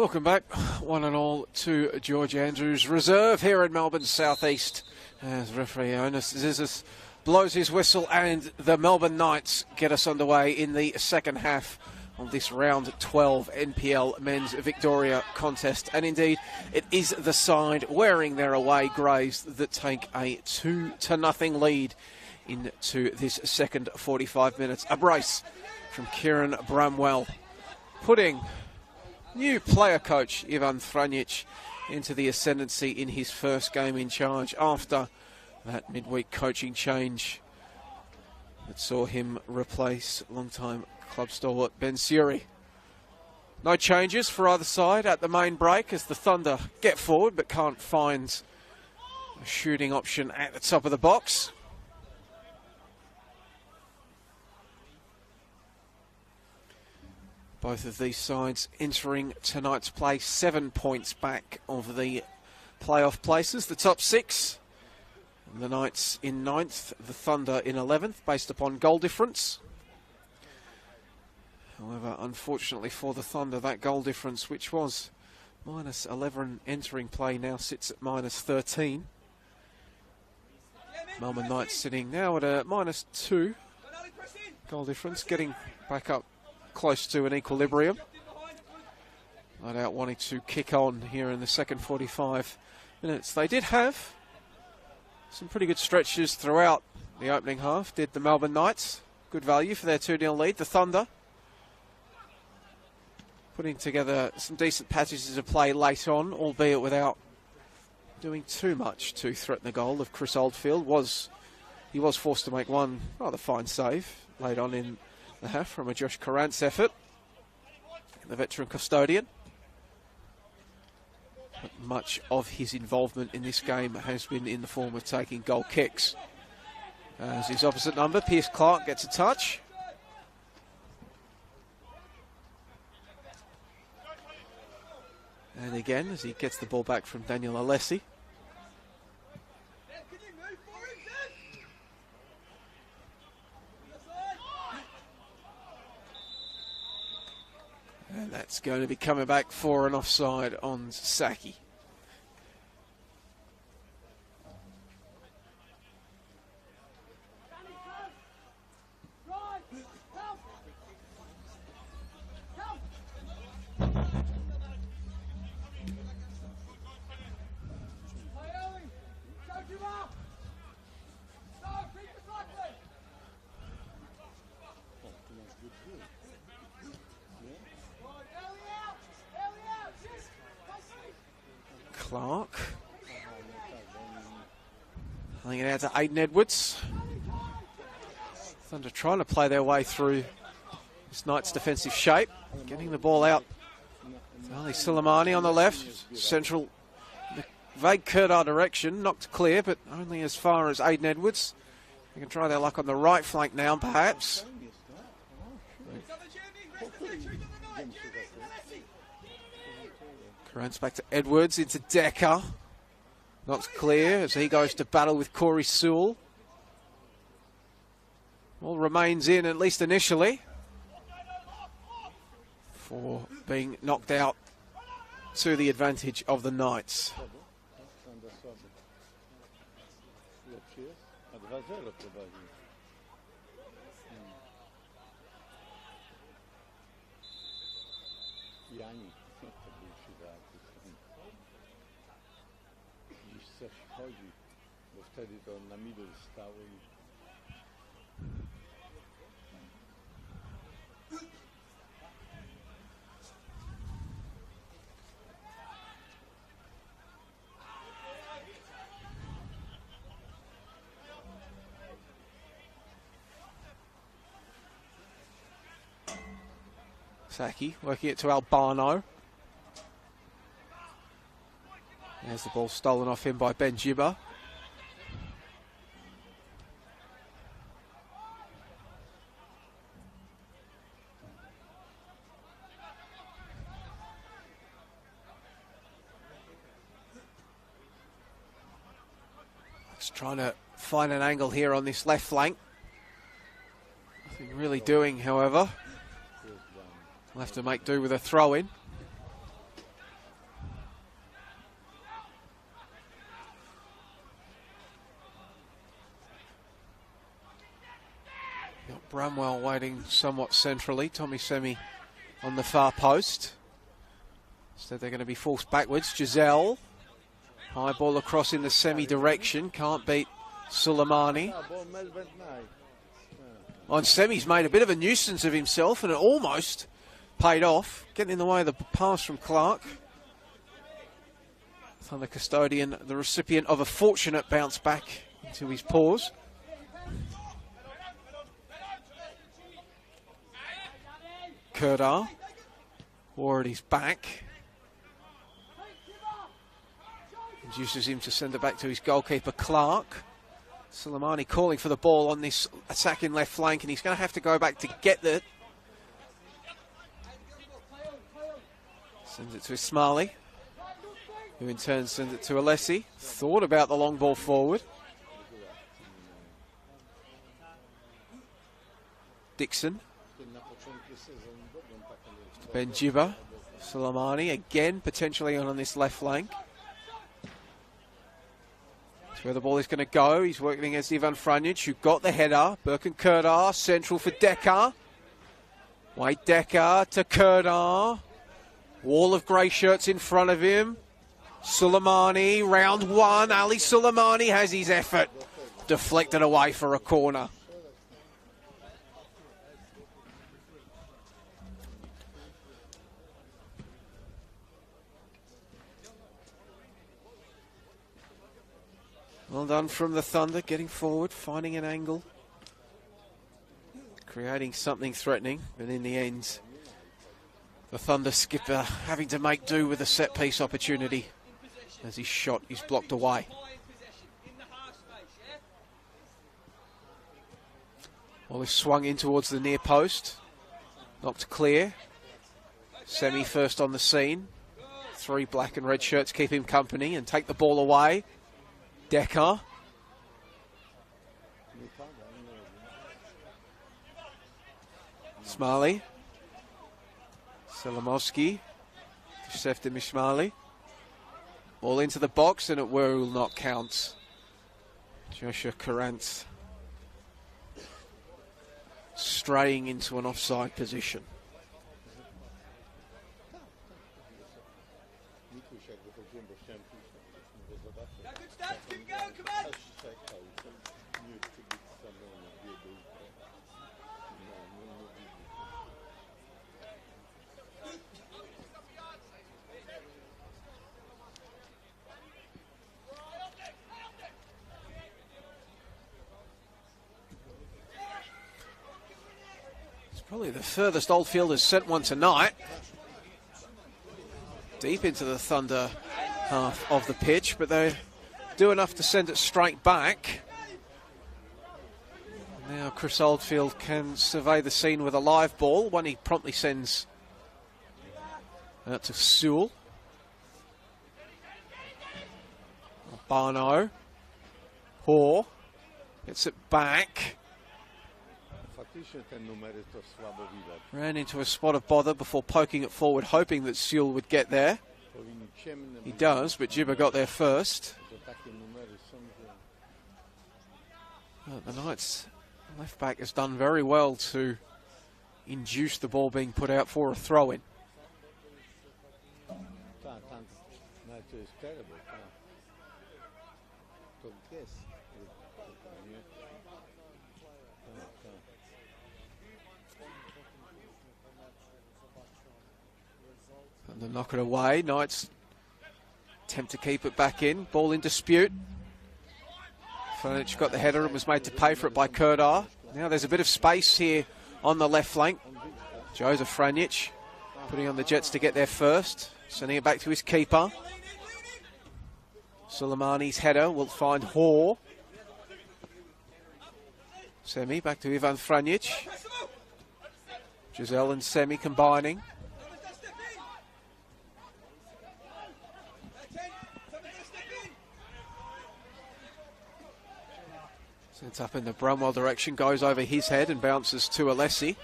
Welcome back, one and all, to George Andrews Reserve here in Melbourne's southeast. As referee Onus Zizis blows his whistle and the Melbourne Knights get us underway in the second half of this round 12 NPL Men's Victoria contest. And indeed, it is the side wearing their away greys that take a 2-0 lead into this second 45 minutes. A brace from Kieran Bramwell, putting new player coach Ivan Franjic into the ascendancy in his first game in charge after that midweek coaching change that saw him replace long-time club stalwart Ben Suri. No changes for either side at the main break as the Thunder get forward but can't find a shooting option at the top of the box. Both of these sides entering tonight's play 7 points back of the playoff places. The top six, the Knights in 9th, the Thunder in 11th, based upon goal difference. However, unfortunately for the Thunder, that goal difference, which was minus 11 entering play, now sits at minus 13. Melbourne Knights sitting now at a minus 2 goal difference, getting back up close to an equilibrium. No doubt wanting to kick on here in the second 45 minutes. They did have some pretty good stretches throughout the opening half, did the Melbourne Knights. Good value for their 2-0 lead. The Thunder putting together some decent passages of play late on, albeit without doing too much to threaten the goal of Chris Oldfield. He was forced to make one rather fine save late on in the half from a Josh Carant's effort, the veteran custodian. But much of his involvement in this game has been in the form of taking goal kicks. As his opposite number, Pierce Clark, gets a touch. And again, as he gets the ball back from Daniel Alessi. And that's going to be coming back for an offside on Saki. Clark. Playing it out to Aiden Edwards. Thunder trying to play their way through this Knights' defensive shape. Getting the ball out to Ali Suleimani on the left. Central, the vague Kurdar direction. Knocked clear, but only as far as Aiden Edwards. They can try their luck on the right flank now, perhaps. Runs back to Edwards, into Decker. Not clear as he goes to battle with Corey Sewell. All remains in, at least initially, for being knocked out to the advantage of the Knights. Bo wtedy to na middle stało i... Saki working it to Albano. There's the ball stolen off him by Ben Jibber. Just trying to find an angle here on this left flank. Nothing really doing, however. We'll have to make do with a throw-in. Bramwell waiting somewhat centrally. Tommy Semi on the far post. Instead they're going to be forced backwards. Giselle. High ball across in the Semi direction. Can't beat Suleimani. On Semi's made a bit of a nuisance of himself and it almost paid off. Getting in the way of the pass from Clark. Thunder custodian, the recipient of a fortunate bounce back into his paws. Kurdar. Already's back. Induces him to send it back to his goalkeeper, Clark. Suleimani calling for the ball on this attacking left flank, and he's going to have to go back to get it. Sends it to Ismaili, who in turn sends it to Alessi. Thought about the long ball forward. Dixon. Benjiba. Suleimani again potentially on this left flank. That's where the ball is going to go. He's working against Ivan Franjic, who got the header. Birkin Kurdar, central for Decker. Wade Decker to Kurdar. Wall of grey shirts in front of him. Suleimani, round one. Ali Suleimani has his effort. Deflected away for a corner. Well done from the Thunder, getting forward, finding an angle. Creating something threatening, but in the end, the Thunder skipper having to make do with a set-piece opportunity as his shot is blocked away. Ball is swung in towards the near post. Knocked clear. Semi first on the scene. 3 black and red shirts keep him company and take the ball away. Decker. Smiley. Selamovsky. Sefta Mishmali. Ball into the box and it will not count. Joshua Karant straying into an offside position. Probably the furthest Oldfield has sent one tonight. Deep into the Thunder half of the pitch, but they do enough to send it straight back. Now Chris Oldfield can survey the scene with a live ball. One he promptly sends out to Sewell. Barno. Hoare gets it back. Ran into a spot of bother before poking it forward, hoping that Sewell would get there. He does, but Jibber got there first. The Knights left back has done very well to induce the ball being put out for a throw-in. And they knock it away. Knights attempt to keep it back in. Ball in dispute. Franjic got the header and was made to pay for it by Kurdar. Now there's a bit of space here on the left flank. Joseph Franjic putting on the Jets to get there first. Sending it back to his keeper. Suleimani's header will find Hoare. Semi back to Ivan Franjic. Giselle and Semi combining. Sets up in the Brumwell direction, goes over his head and bounces to Alessi.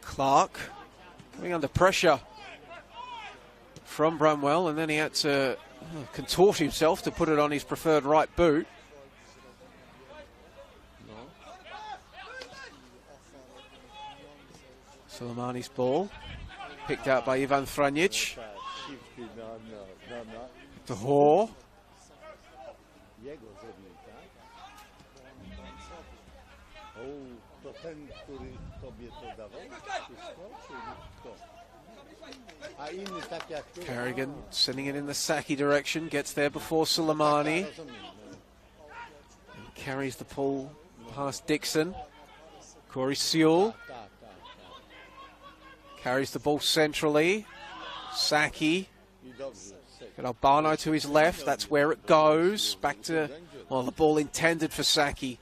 Clark coming under pressure from Brumwell, and then he had to contort himself to put it on his preferred right boot. Soleimani's ball, picked out by Ivan Franjic. To Hoare. Carrigan sending it in the Saki direction, gets there before Soleimani. And carries the pull past Dixon. Corey Sewell carries the ball centrally. Saki. Got Albano to his left, that's where it goes. Back to, well, the ball intended for Saki.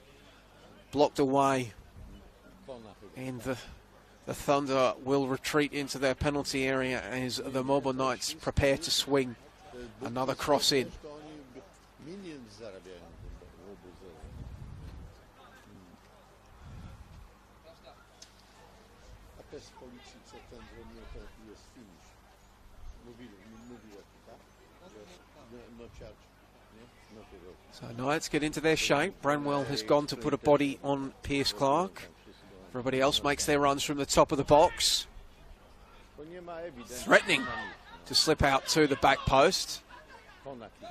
Blocked away. And the Thunder will retreat into their penalty area as the Melbourne Knights prepare to swing. Another cross in. So Knights get into their shape. Branwell has gone to put a body on Pierce Clark. Everybody else makes their runs from the top of the box. Threatening to slip out to the back post.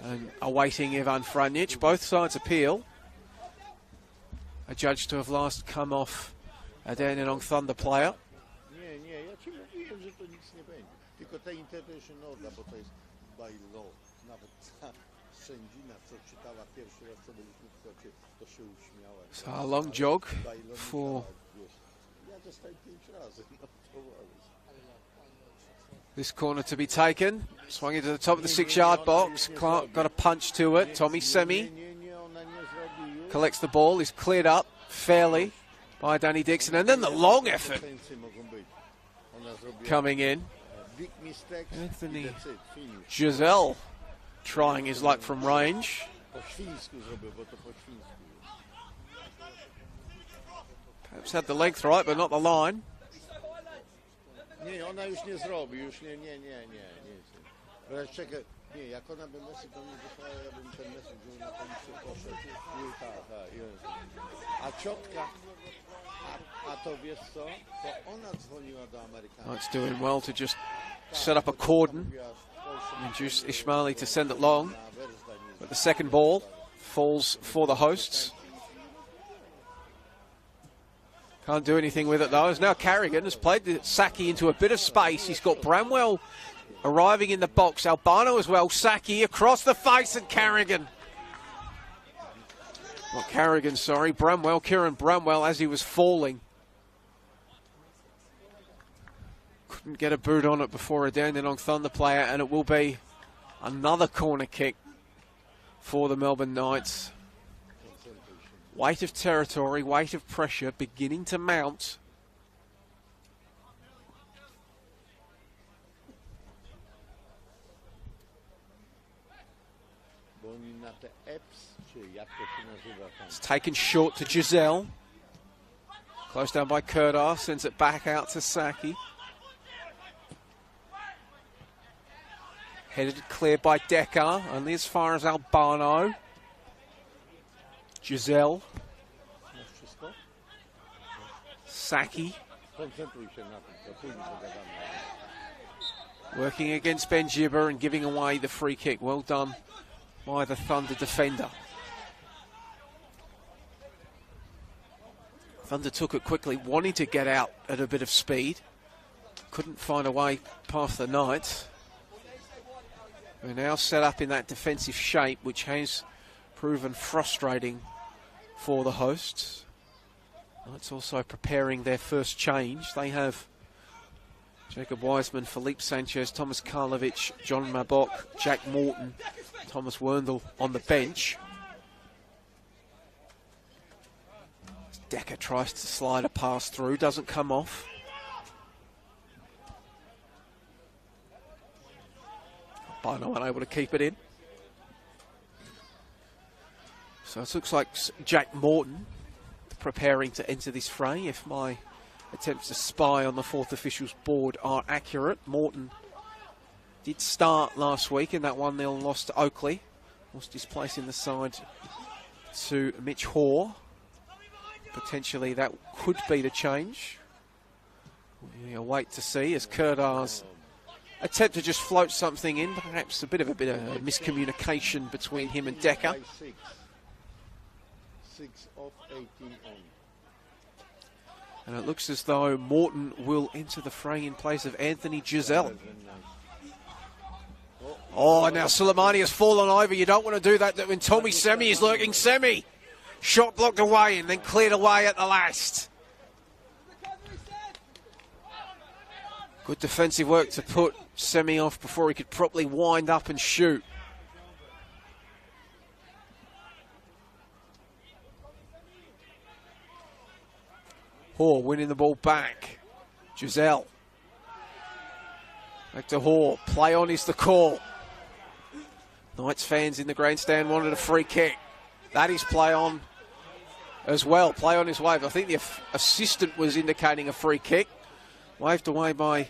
And awaiting Ivan Franjic. Both sides appeal. A judge to have last come off a Dandenong Thunder player. So a long jog for this corner to be taken. Swung into the top of the 6-yard box. Clark got a punch to it. Tommy Semi collects the ball. Is cleared up fairly by Danny Dixon. And then the long effort coming in. Anthony Giselle trying his luck from range. Perhaps had the length right, but not the line. It's doing well to just set up a cordon and induce Ismaili to send it long. But the second ball falls for the hosts. Can't do anything with it though, as now Carrigan has played the Saki into a bit of space. He's got Bramwell arriving in the box, Albano as well. Saki across the face and Carrigan. Not Carrigan, sorry, Bramwell, Kieran Bramwell as he was falling. Couldn't get a boot on it before a Dandenong Thunder player, and it will be another corner kick for the Melbourne Knights. Weight of territory, weight of pressure beginning to mount. It's taken short to Giselle. Close down by Kurdar, sends it back out to Saki. Headed clear by Decker, only as far as Albano. Giselle. Saki. Working against Ben Gibber and giving away the free kick. Well done by the Thunder defender. Thunder took it quickly, wanting to get out at a bit of speed. Couldn't find a way past the Knights. We're now set up in that defensive shape, which has proven frustrating for the hosts. Knights also preparing their first change. They have Jacob Wiseman, Philippe Sanchez, Thomas Karlovic, John Mabok, Jack Morton, Thomas Werndl on the bench. Decker tries to slide a pass through, doesn't come off. Albano unable to keep it in. So it looks like Jack Morton preparing to enter this fray, if my attempts to spy on the fourth officials board are accurate. Morton did start last week in that 1-0 loss to Oakley. Lost his place in the side to Mitch Hoare. Potentially that could be the change. We'll wait to see as Kurdar's attempt to just float something in, perhaps a bit of miscommunication between him and Decker. 6 off, 18 on. And it looks as though Morton will enter the fray in place of Anthony Giselle. Oh, now Suleimani has fallen over. You don't want to do that when Tommy Semi is lurking. Semi, shot blocked away and then cleared away at the last. Good defensive work to put Semi off before he could properly wind up and shoot. Hoare winning the ball back. Giselle. Back to Hoare. Play on is the call. Knights fans in the grandstand wanted a free kick. That is play on as well. Play on is waved. I think the assistant was indicating a free kick. Waved away by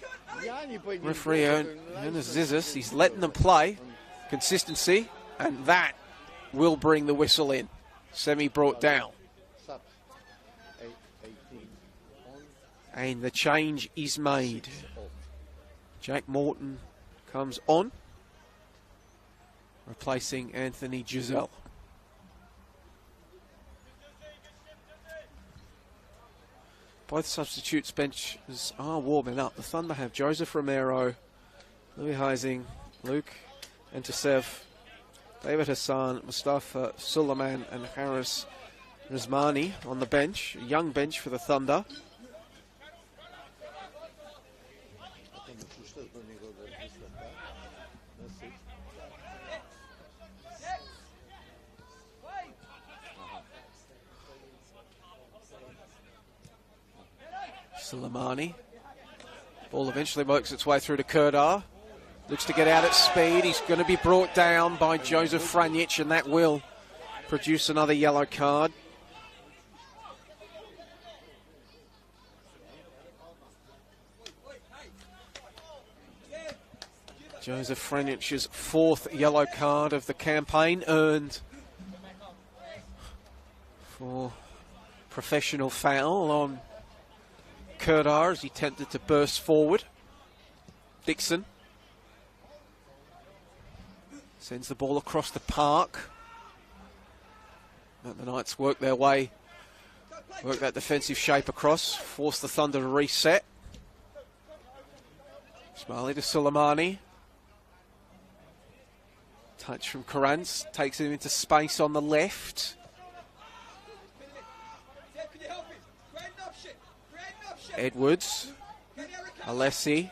referee Ernest Zizis. He's letting them play. Consistency. And that will bring the whistle in. Semi brought down. And the change is made. Jack Morton comes on, replacing Anthony Giselle. Both substitutes benches are warming up. The Thunder have Joseph Romero, Louis Heising, Luke Entasev, David Hassan, Mustafa Suleiman and Haris Rizmani on the bench. A young bench for the Thunder. Suleimani. Ball eventually works its way through to Kurdar. Looks to get out at speed. He's going to be brought down by Joseph Franjic, and that will produce another yellow card. Joseph Franjic's 4th yellow card of the campaign, earned for professional foul on Kurdar as he attempted to burst forward. Dixon sends the ball across the park. And the Knights work their way, work that defensive shape across, force the Thunder to reset. Ismaili to Suleimani. Touch from Karantz, takes him into space on the left. Edwards, Alessi.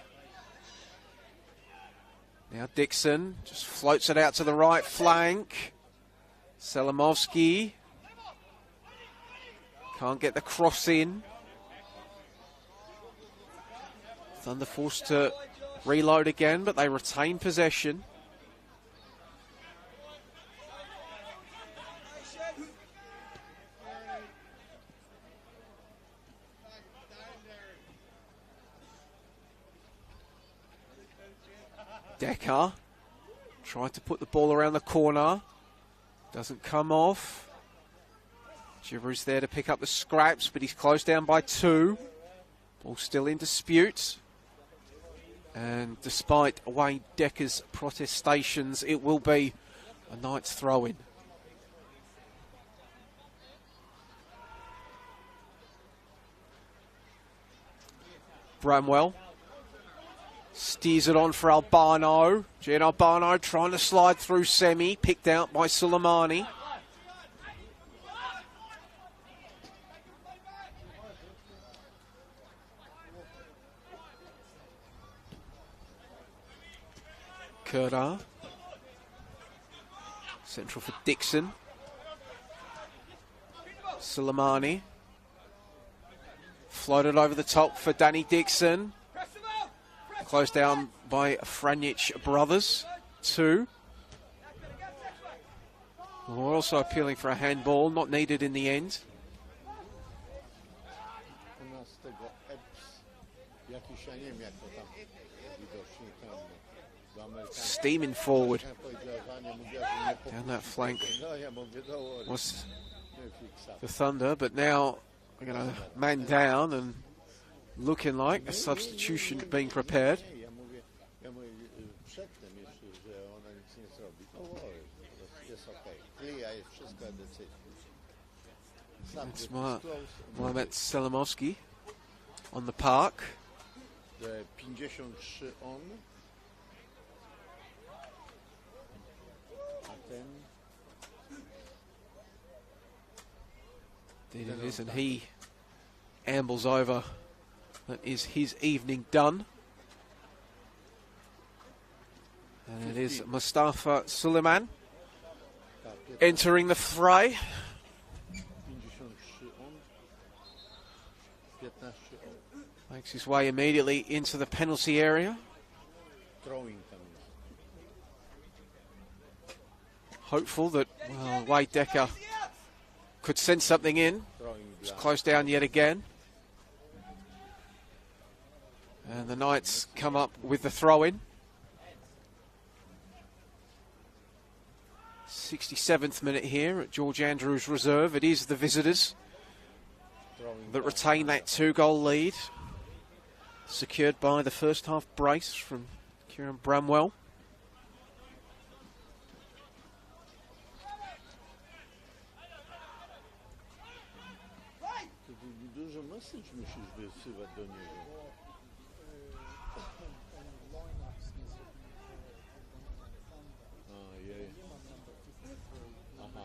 Now Dixon just floats it out to the right flank. Selimovsky can't get the cross in. Thunder forced to reload again, but they retain possession. Decker tried to put the ball around the corner. Doesn't come off. Giroux's there to pick up the scraps, but he's closed down by 2. Ball still in dispute. And despite Wade Decker's protestations, it will be a Knights throw-in. Bramwell steers it on for Albano. Gian Albano trying to slide through Semi, picked out by Suleimani. Kurdar. Central for Dixon. Suleimani. Floated over the top for Danny Dixon. Closed down by Franjic brothers. 2. We're also appealing for a handball, not needed in the end. Steaming forward down that flank was the Thunder, but now we're going to man down and looking like a substitution being prepared. Ja mówię przedtem jeszcze, że ona nic nie zrobi. Jest okej. Klija jest wszystko decyzja. It's Mohamed Selimowski on the park. 53 on. A ten... There it is, and he ambles over. That is his evening done. And it is Mustafa Suleiman entering the fray. 53 on. 15 on. Makes his way immediately into the penalty area. Throwing tam jest. Hopeful that Wade Decker could send something in. It's close down yet again. And the Knights come up with the throw-in. 67th minute here at George Andrews Reserve. It is the visitors that retain that 2-goal lead, secured by the first half brace from Kieran Bramwell. Dużo message musisz wysyłać do niego. Ojej. Aha.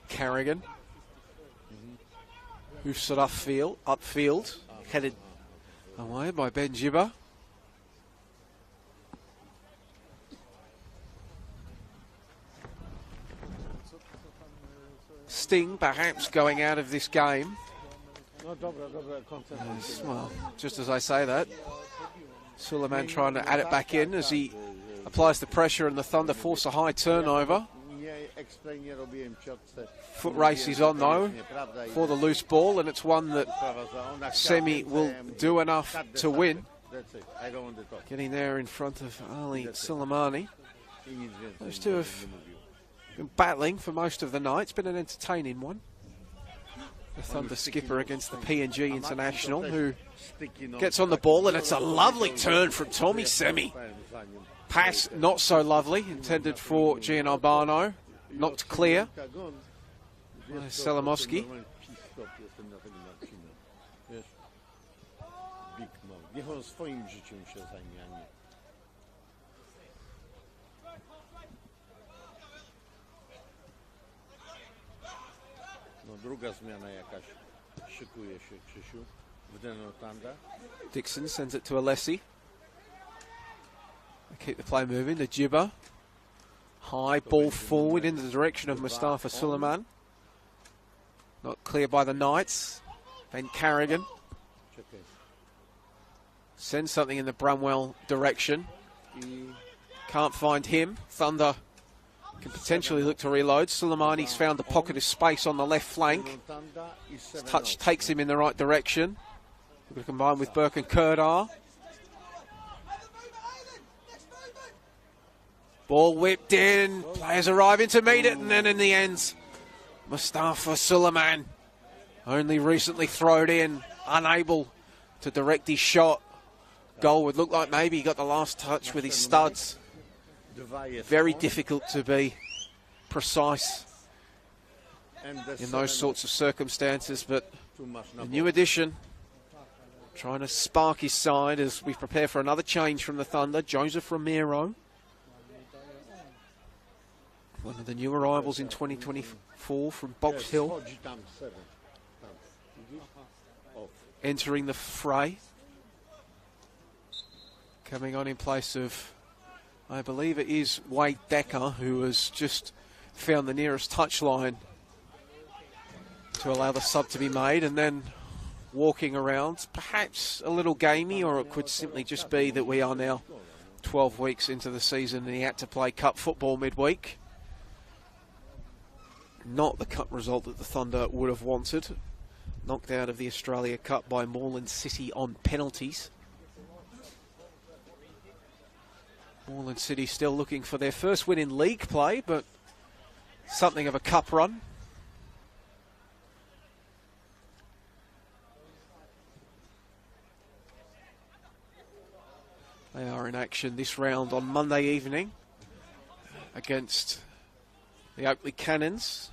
Carrigan, hoofs it upfield, headed away by Ben Gibber. Sting perhaps going out of this game. No dobra, koncentracja. Well, just as I say that, Suleiman trying to add it back in as he applies the pressure, and the Thunder force a high turnover. Foot race is on though for the loose ball, and it's one that Semi will do enough to win. Getting there in front of Ali Suleimani. Those two have been battling for most of the night. It's been an entertaining one. The Thunder skipper against the PNG international, who gets on the ball, and it's a lovely turn from Tommy Semi. Pass not so lovely, intended for Gian Albano, knocked clear. Selimowski. Druga zmiana jakaś szykuje się, Krzysiu, w Denotanda. Dixon sends it to Alessi. Keep the play moving to Gibber. High ball forward in the direction of Mustafa Suleiman. Not clear by the Knights. Ben Carrigan sends something in the Bramwell direction. Can't find him. Thunder can potentially look to reload. Suleimani's found the pocket of space on the left flank. His touch takes him in the right direction. We're combined with Burke and Kurdar. Ball whipped in. Players arriving to meet it, and then in the end, Mustafa Suleiman, only recently thrown in, unable to direct his shot. Goal would look like maybe he got the last touch with his studs. Very difficult to be precise in those sorts of circumstances, but a new addition trying to spark his side as we prepare for another change from the Thunder. Joseph Romero, one of the new arrivals in 2024 from Box Hill, entering the fray, coming on in place of, I believe it is Wade Decker, who has just found the nearest touchline to allow the sub to be made, and then walking around, perhaps a little gamey, or it could simply just be that we are now 12 weeks into the season and he had to play cup football midweek. Not the cup result that the Thunder would have wanted. Knocked out of the Australia Cup by Moreland City on penalties. Moreland City still looking for their first win in league play, but something of a cup run. action this round on Monday evening against the Oakley Cannons.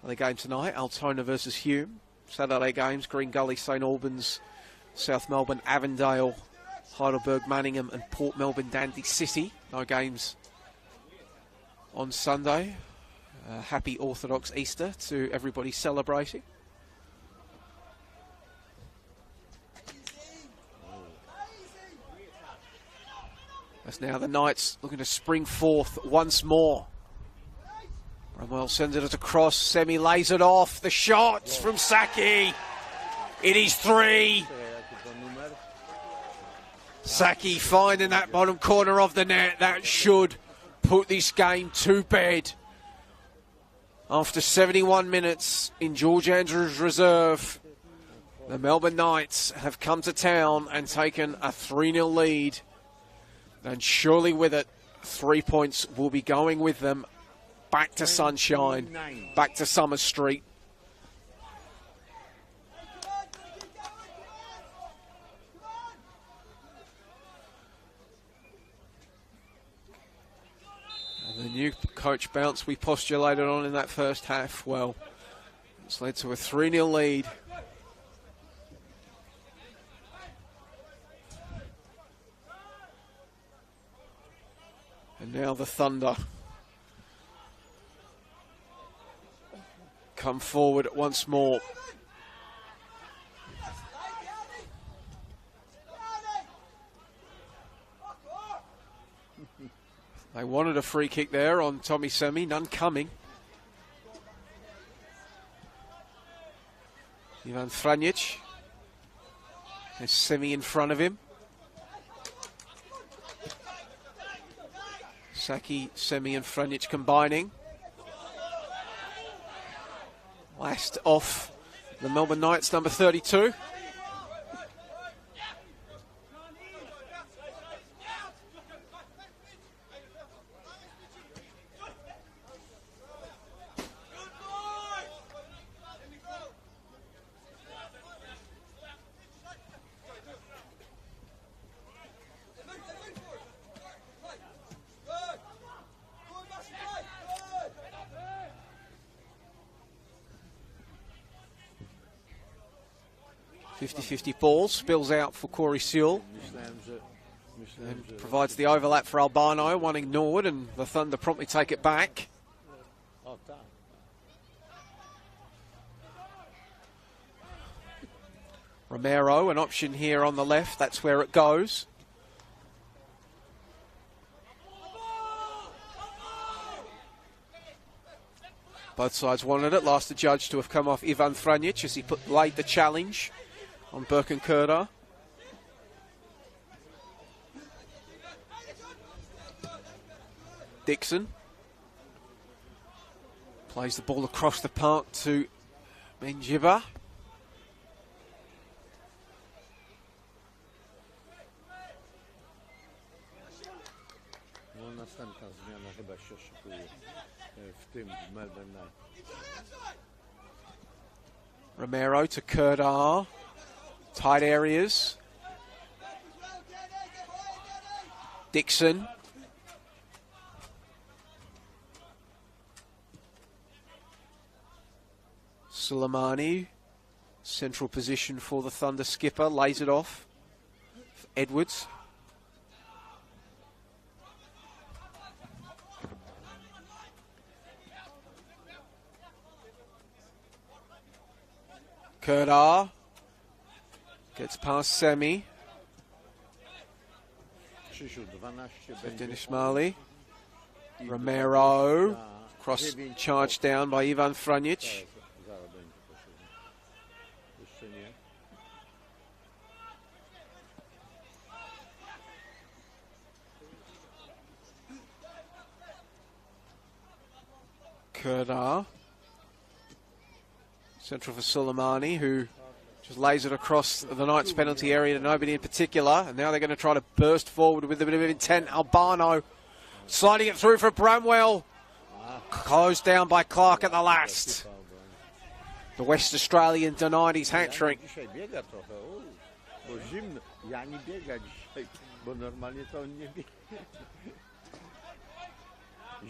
The game tonight, Altona versus Hume. Saturday games, Green Gully, St Albans, South Melbourne, Avondale, Heidelberg, Manningham and Port Melbourne, Dandy City. No games on Sunday. Happy Orthodox Easter to everybody celebrating. As now the Knights looking to spring forth once more. Bramwell sends it across. Semi lays it off. The shots from Saki. It is 3. Saki finding that bottom corner of the net. That should put this game to bed. After 71 minutes in George Andrews Reserve, the Melbourne Knights have come to town and taken a 3-0 lead. And surely with it, 3 points will be going with them back to sunshine, back to Summer Street. And the new coach bounce we postulated on in that first half, well, it's led to a 3-0 lead. And now the Thunder come forward once more. They wanted a free kick there on Tommy Semi, none coming. Ivan Franjic has Semi in front of him. Saki, Semi and Franjic combining. Last off the Melbourne Knights, number 32. .50 ball, spills out for Corey Sewell. And provides the overlap for Albano, one ignored, and the Thunder promptly take it back. Romero, an option here on the left, that's where it goes. Both sides wanted it. Last adjudged to have come off Ivan Franjic as he laid the challenge on Burke and Kurda. Dixon plays the ball across the park to Benjiba. Romero to Kurda. Tight areas. Dixon. Suleimani. Central position for the Thunder skipper. Lays it off. Edwards. Kurda gets past Semi. Dennis Marley. Romero. Cross charge down by Ivan Franjic. Kurda. Central for Suleimani, who just lays it across the Knights' penalty area to nobody in particular. And now they're going to try to burst forward with a bit of intent. Albano sliding it through for Bramwell. Closed down by Clark at the last. The West Australian denied his hat-trick. Bo normalnie to on nie biega.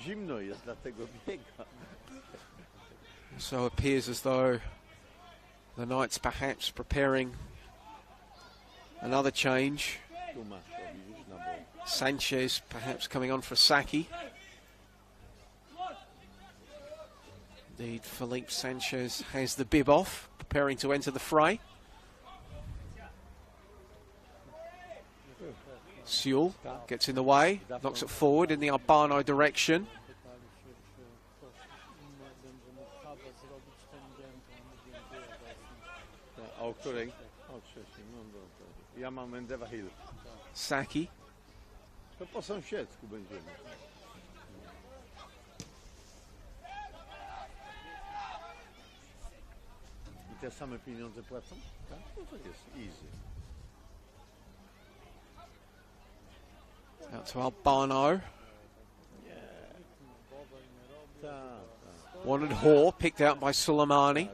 Zimno jest, dlatego biega. So it appears as though the Knights perhaps preparing another change. Tu masz to, widzisz, na bok. Sanchez perhaps coming on for Saki. Indeed, Felipe Sanchez has the bib off, preparing to enter the fray. Sewell gets in the way, knocks it forward in the Albano direction. O której? O trzeciej, no dobra. Ja mam Endeavour Hill. Saki. To po sąsiedzku będziemy. I te same pieniądze płacą? Tak? No to jest easy. Out to Albano. Tak. Wanted Hoare, picked out by Soleimani.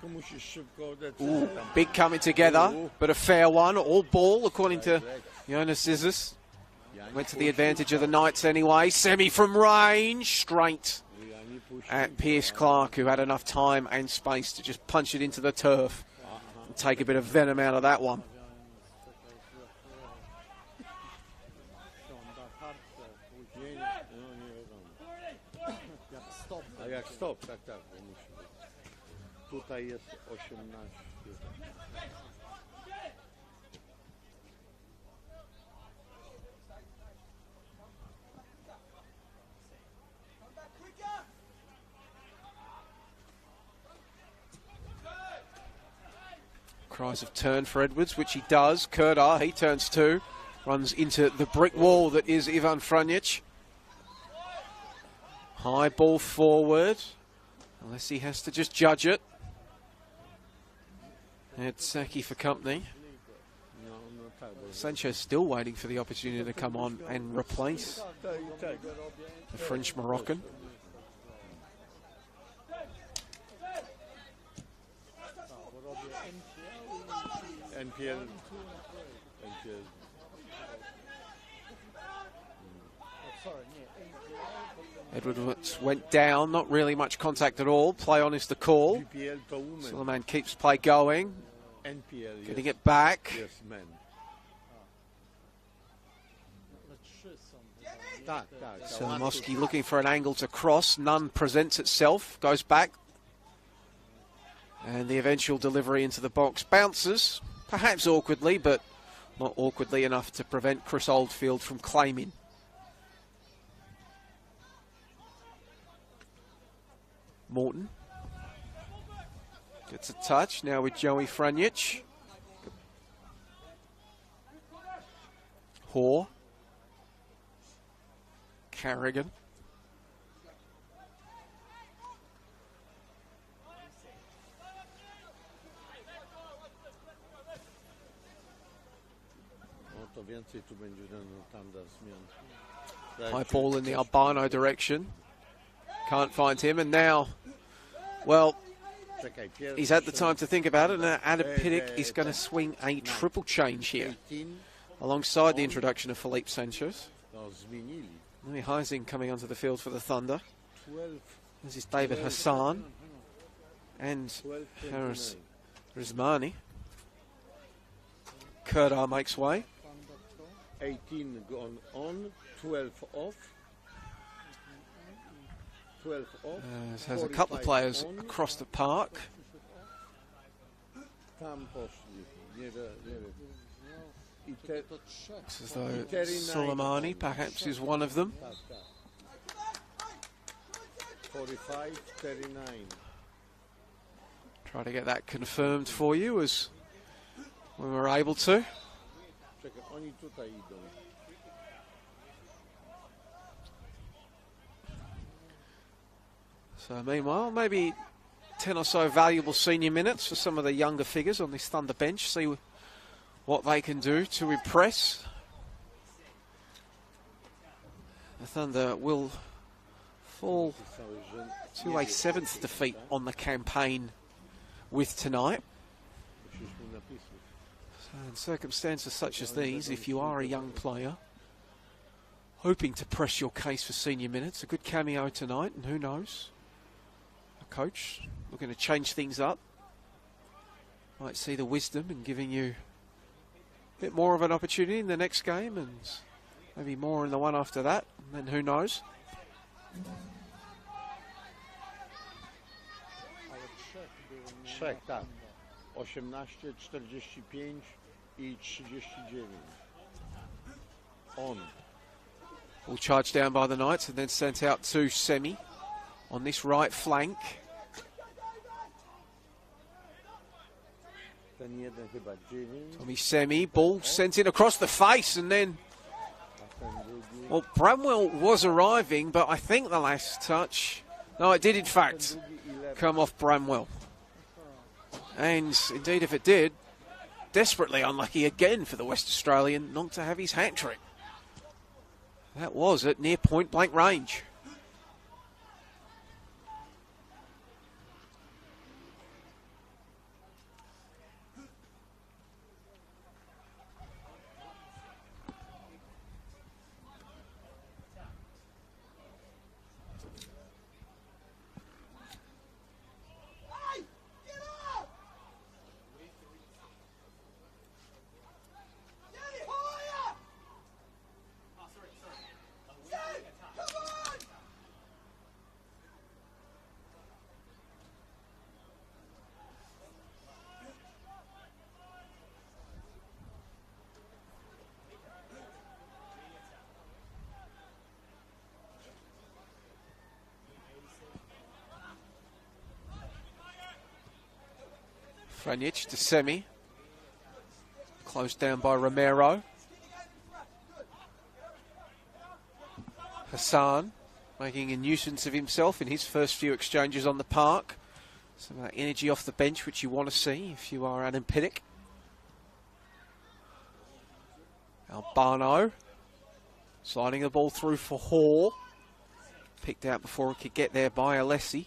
Tu musisz szybko odejść. Ooh, big coming together, but a fair one. All ball, according to Jonas Zizis. Went to the advantage of the Knights anyway. Semi from range, straight at Pierce Clark, who had enough time and space to just punch it into the turf and take a bit of venom out of that one. A jak stop, tak, tak. Bo musi być. Tutaj jest 18. Cries of turn for Edwards, which he does. Kerdar, he turns too. Runs into the brick wall that is Ivan Franjic. High ball forward, unless he has to just judge it. It's Saki for company. Sanchez still waiting for the opportunity to come on and replace the French Moroccan. NPL. Edwards went down, not really much contact at all. Play on is the call. Suleiman keeps play going. Getting it back. Yes, men. Solomoski looking for an angle to cross. None presents itself. Goes back. And the eventual delivery into the box bounces. Perhaps awkwardly, but not awkwardly enough to prevent Chris Oldfield from claiming. Morton gets a touch now with Joey Franjic. Hoare. Carrigan. High ball in the Albano direction. Can't find him, and now, well, he's had the time to think about it, and Adam Piddock is going to swing a triple change here, alongside the introduction of Felipe Sanchez. Louis Heising coming onto the field for the Thunder. This is David Hassan and Harris Rizmani. Kerdar makes way. 18 gone on, 12 off. 12 off. Has a couple of players on. Across the park. It's as though Soleimani perhaps is one of them. 45, 39. Try to get that confirmed for you as when we're able to. Oni tutaj idą. So meanwhile, maybe 10 or so valuable senior minutes for some of the younger figures on this Thunder bench. See what they can do to impress. The Thunder will fall to a 7th defeat on the campaign with tonight. And circumstances such as these, if you are a young player hoping to press your case for senior minutes, a good cameo tonight, and who knows, a coach looking to change things up might see the wisdom in giving you a bit more of an opportunity in the next game and maybe more in the one after that, and then who knows. Trzech, tak. 18, 45 I 39. On. All charged down by the Knights and then sent out to Semi on this right flank. Ten jeden chyba 9. Tommy Semi, ball sent in across the face, and then, well, Bramwell was arriving, but I think the last touch, no, it did in fact come off Bramwell. And indeed, if it did, desperately unlucky again for the West Australian not to have his hat-trick. That was at near point-blank range. Franjic to Semi. Closed down by Romero. Hassan making a nuisance of himself in his first few exchanges on the park. Some of that energy off the bench which you want to see if you are Adam Pinnock. Albano sliding the ball through for Hall. Picked out before it could get there by Alessi.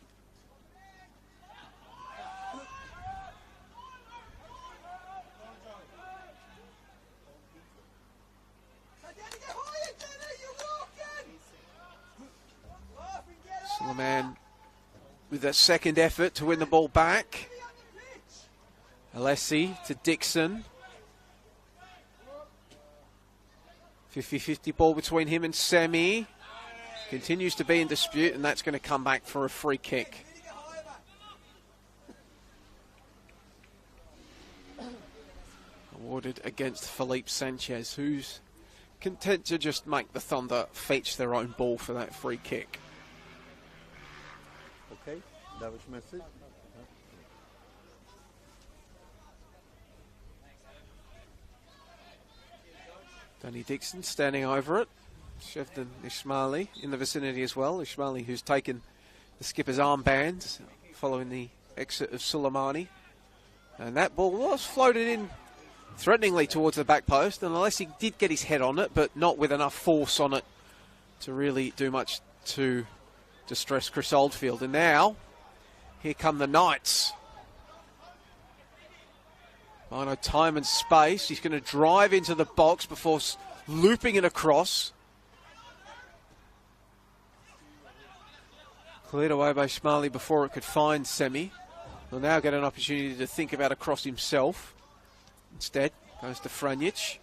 Suleiman with that second effort to win the ball back. Alessi to Dixon. 50-50 ball between him and Semi. Continues to be in dispute, and that's going to come back for a free kick. Awarded against Felipe Sanchez, who's content to just make the Thunder fetch their own ball for that free kick. Okay, dałeś message? Danny Dixon standing over it. Shevden Ismaili in the vicinity as well. Ismaili, who's taken the skipper's armband following the exit of Soleimani. And that ball was floated in threateningly towards the back post, and unless he did get his head on it, but not with enough force on it to really do much to distress Chris Oldfield. And now, here come the Knights. Mino time and space. He's going to drive into the box before looping it across. Cleared away by Schmali before it could find Semi. Will now get an opportunity to think about a cross himself. Instead, goes to Franjic.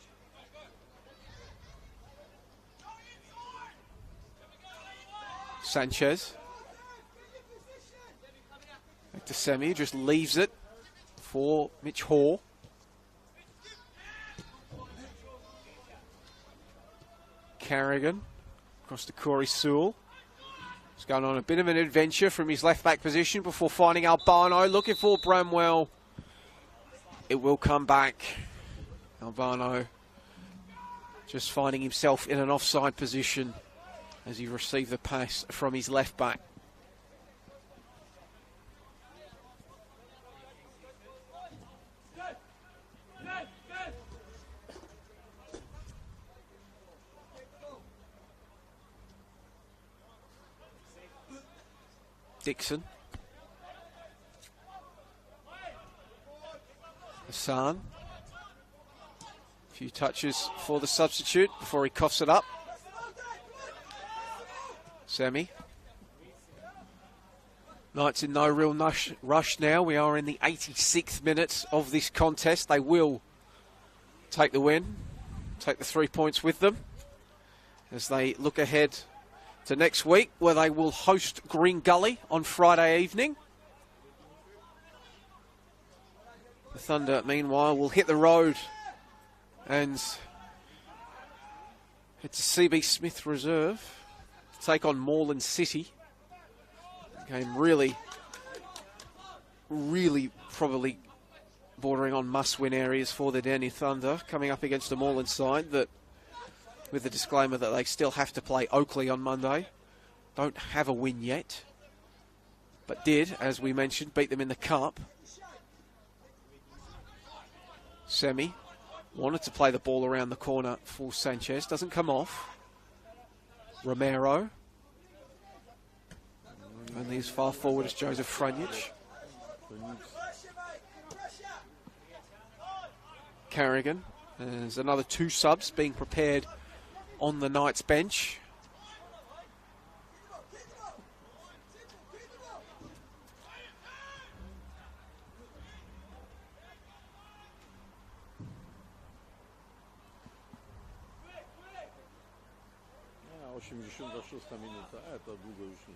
Sanchez. Back to Semi, just leaves it for Mitch Hoare. Carrigan across to Corey Sewell. He's going on a bit of an adventure from his left-back position before finding Albano, looking for Bramwell. It will come back. Albano just finding himself in an offside position as he received the pass from his left-back. Dixon. Hassan. Few touches for the substitute before he coughs it up. Semi. Knights in no real rush now. We are in the 86th minute of this contest. They will take the win, take the 3 points with them as they look ahead to next week, where they will host Green Gully on Friday evening. The Thunder, meanwhile, will hit the road and head to CB Smith Reserve to take on Moreland City. Game really probably bordering on must-win areas for the Dandenong Thunder, coming up against a Moreland side that, with the disclaimer that they still have to play Oakley on Monday, don't have a win yet, but did, as we mentioned, beat them in the Cup. Semi wanted to play the ball around the corner for Sanchez. Doesn't come off. Romero. Only as far forward as Joseph Frunich. Carrigan. There's another 2 subs being prepared on the Knights bench. A 86 minuta, to długo już nie.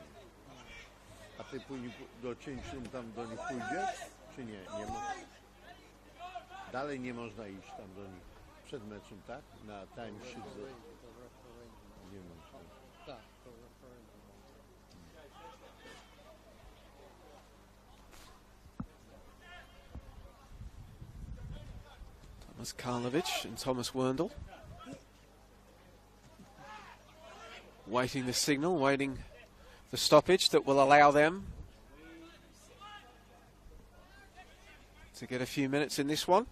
A ty później do cięciu tam do nich pójdziesz? Czy nie? Nie ma... Dalej nie można iść tam do nich. Przed meczem, tak? Na time sheet. Nie można. Tak, to Thomas Karlovic and Thomas Werndl. Waiting the signal, waiting the stoppage that will allow them to get a few minutes in this one.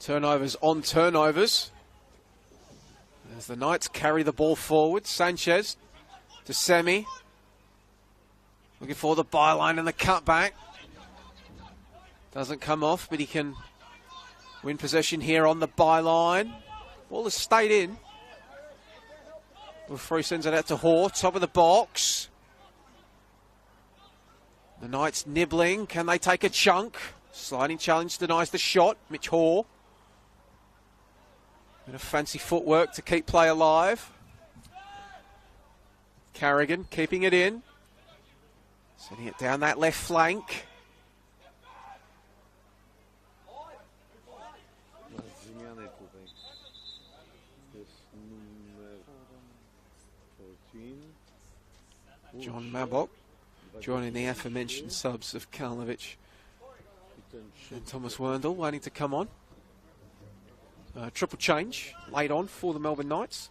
Turnovers on turnovers as the Knights carry the ball forward. Sanchez to Semi. Looking for the byline and the cutback. Doesn't come off, but he can win possession here on the byline. Ball has stayed in. Referee sends it out to Hoare, top of the box. The Knights nibbling. Can they take a chunk? Sliding challenge denies the shot. Mitch Hoare. Bit of fancy footwork to keep play alive. Carrigan keeping it in. Sending it down that left flank. John Mabok joining the aforementioned subs of Karlovic and Thomas Werndl waiting to come on. Triple change laid on for the Melbourne Knights.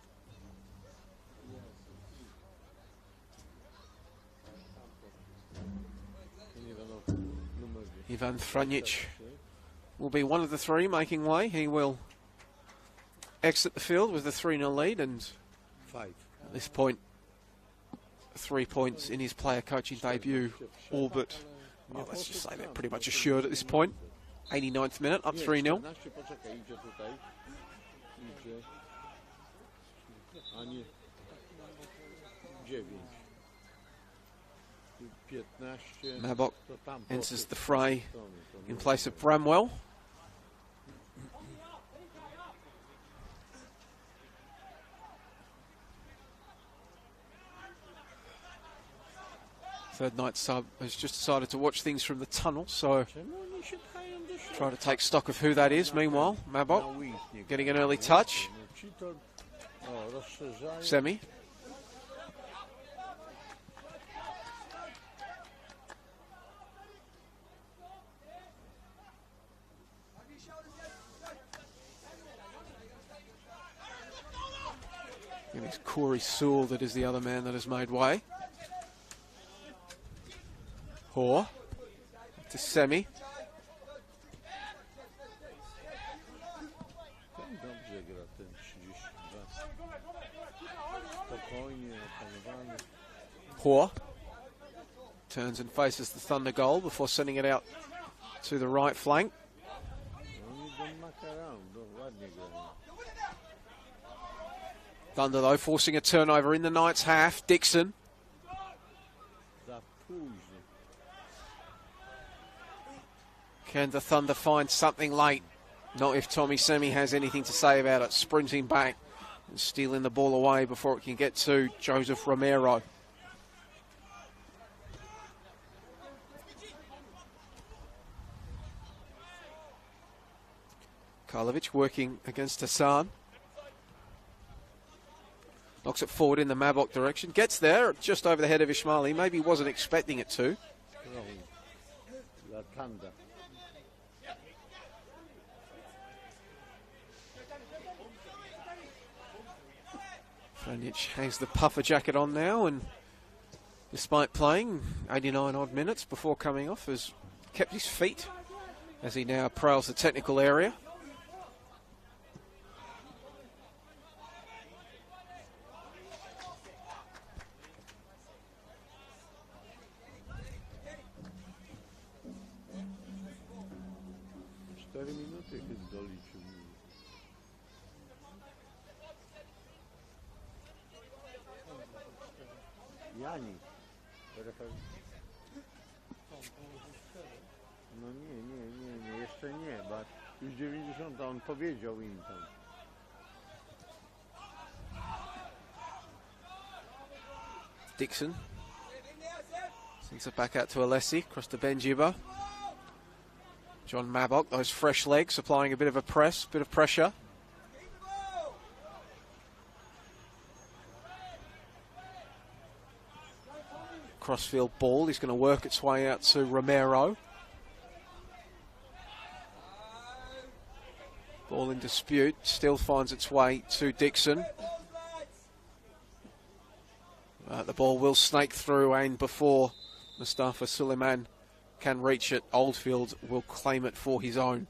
Ivan Frunich will be one of the 3 making way. He will exit the field with a 3-0 lead, and 5. At this point, 3 points in his player coaching debut, all but, well, let's just say they're pretty much assured at this point. 89th minute, up 3-0. Mabok enters the fray in place of Bramwell. Third night sub has just decided to watch things from the tunnel, so try to take stock of who that is. Meanwhile, Mabok getting an early touch. Semi. And it's Corey Sewell that is the other man that has made way. Hoare to Semi. Spokojnie, opanowany. Hoare turns and faces the Thunder goal before sending it out to the right flank. Oni do makaronu, ładnie grają. Thunder, though, forcing a turnover in the Knights' half. Dixon. Za późno. Can the Thunder find something late? Not if Tommy Semi has anything to say about it. Sprinting back and stealing the ball away before it can get to Joseph Romero. Karlovic working against Hassan. Knocks it forward in the Mabok direction. Gets there just over the head of Ismaili. Maybe wasn't expecting it to. Dla Thunder. Franic has the puffer jacket on now, and despite playing 89 odd minutes before coming off, has kept his feet as he now prowls the technical area. Jani. No nie, jeszcze nie, bo już 90 on powiedział im tam. Dixon sends it back out to Alessi, across to Benjiba. John Mabok, those fresh legs, applying a bit of a press, bit of pressure. Crossfield ball, he's going to work its way out to Romero. Ball in dispute, still finds its way to Dixon. The ball will snake through, and before Mustafa Suleiman can reach it, Oldfield will claim it for his own.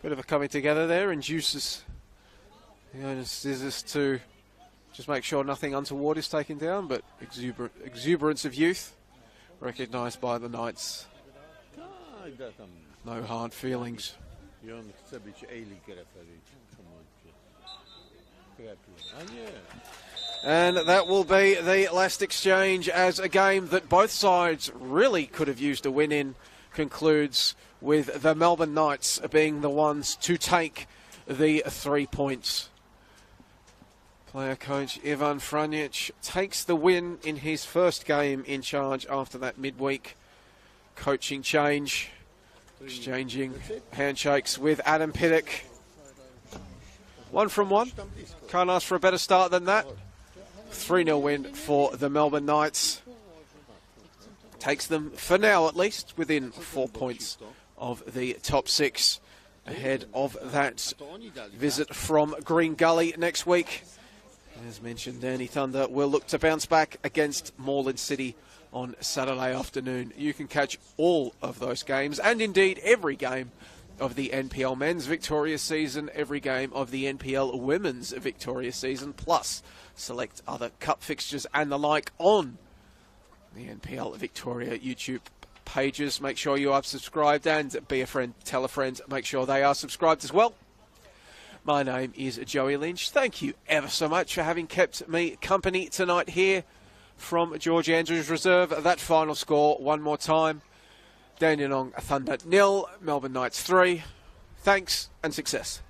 Bit of a coming together there, induces the owner's scissors to just make sure nothing untoward is taken down, but exuberance of youth recognised by the Knights. No hard feelings. And that will be the last exchange, as a game that both sides really could have used a win in concludes with the Melbourne Knights being the ones to take the 3 points. Player coach Ivan Franic takes the win in his first game in charge after that midweek coaching change, exchanging handshakes with Adam Piddock. 1 from 1. Can't ask for a better start than that. 3-0 win for the Melbourne Knights. Takes them, for now at least, within 4 points of the top 6, ahead of that visit from Green Gully next week. As mentioned, Danny Thunder will look to bounce back against Moreland City on Saturday afternoon. You can catch all of those games, and indeed every game of the NPL Men's Victoria season, every game of the NPL Women's Victoria season, plus select other cup fixtures and the like on the NPL Victoria YouTube pages. Make sure you are subscribed, and be a friend, tell a friend, make sure they are subscribed as well. My name is Joey Lynch. Thank you ever so much for having kept me company tonight here from George Andrews Reserve. That final score one more time: Dandenong Thunder 0, Melbourne Knights 3. Thanks and success.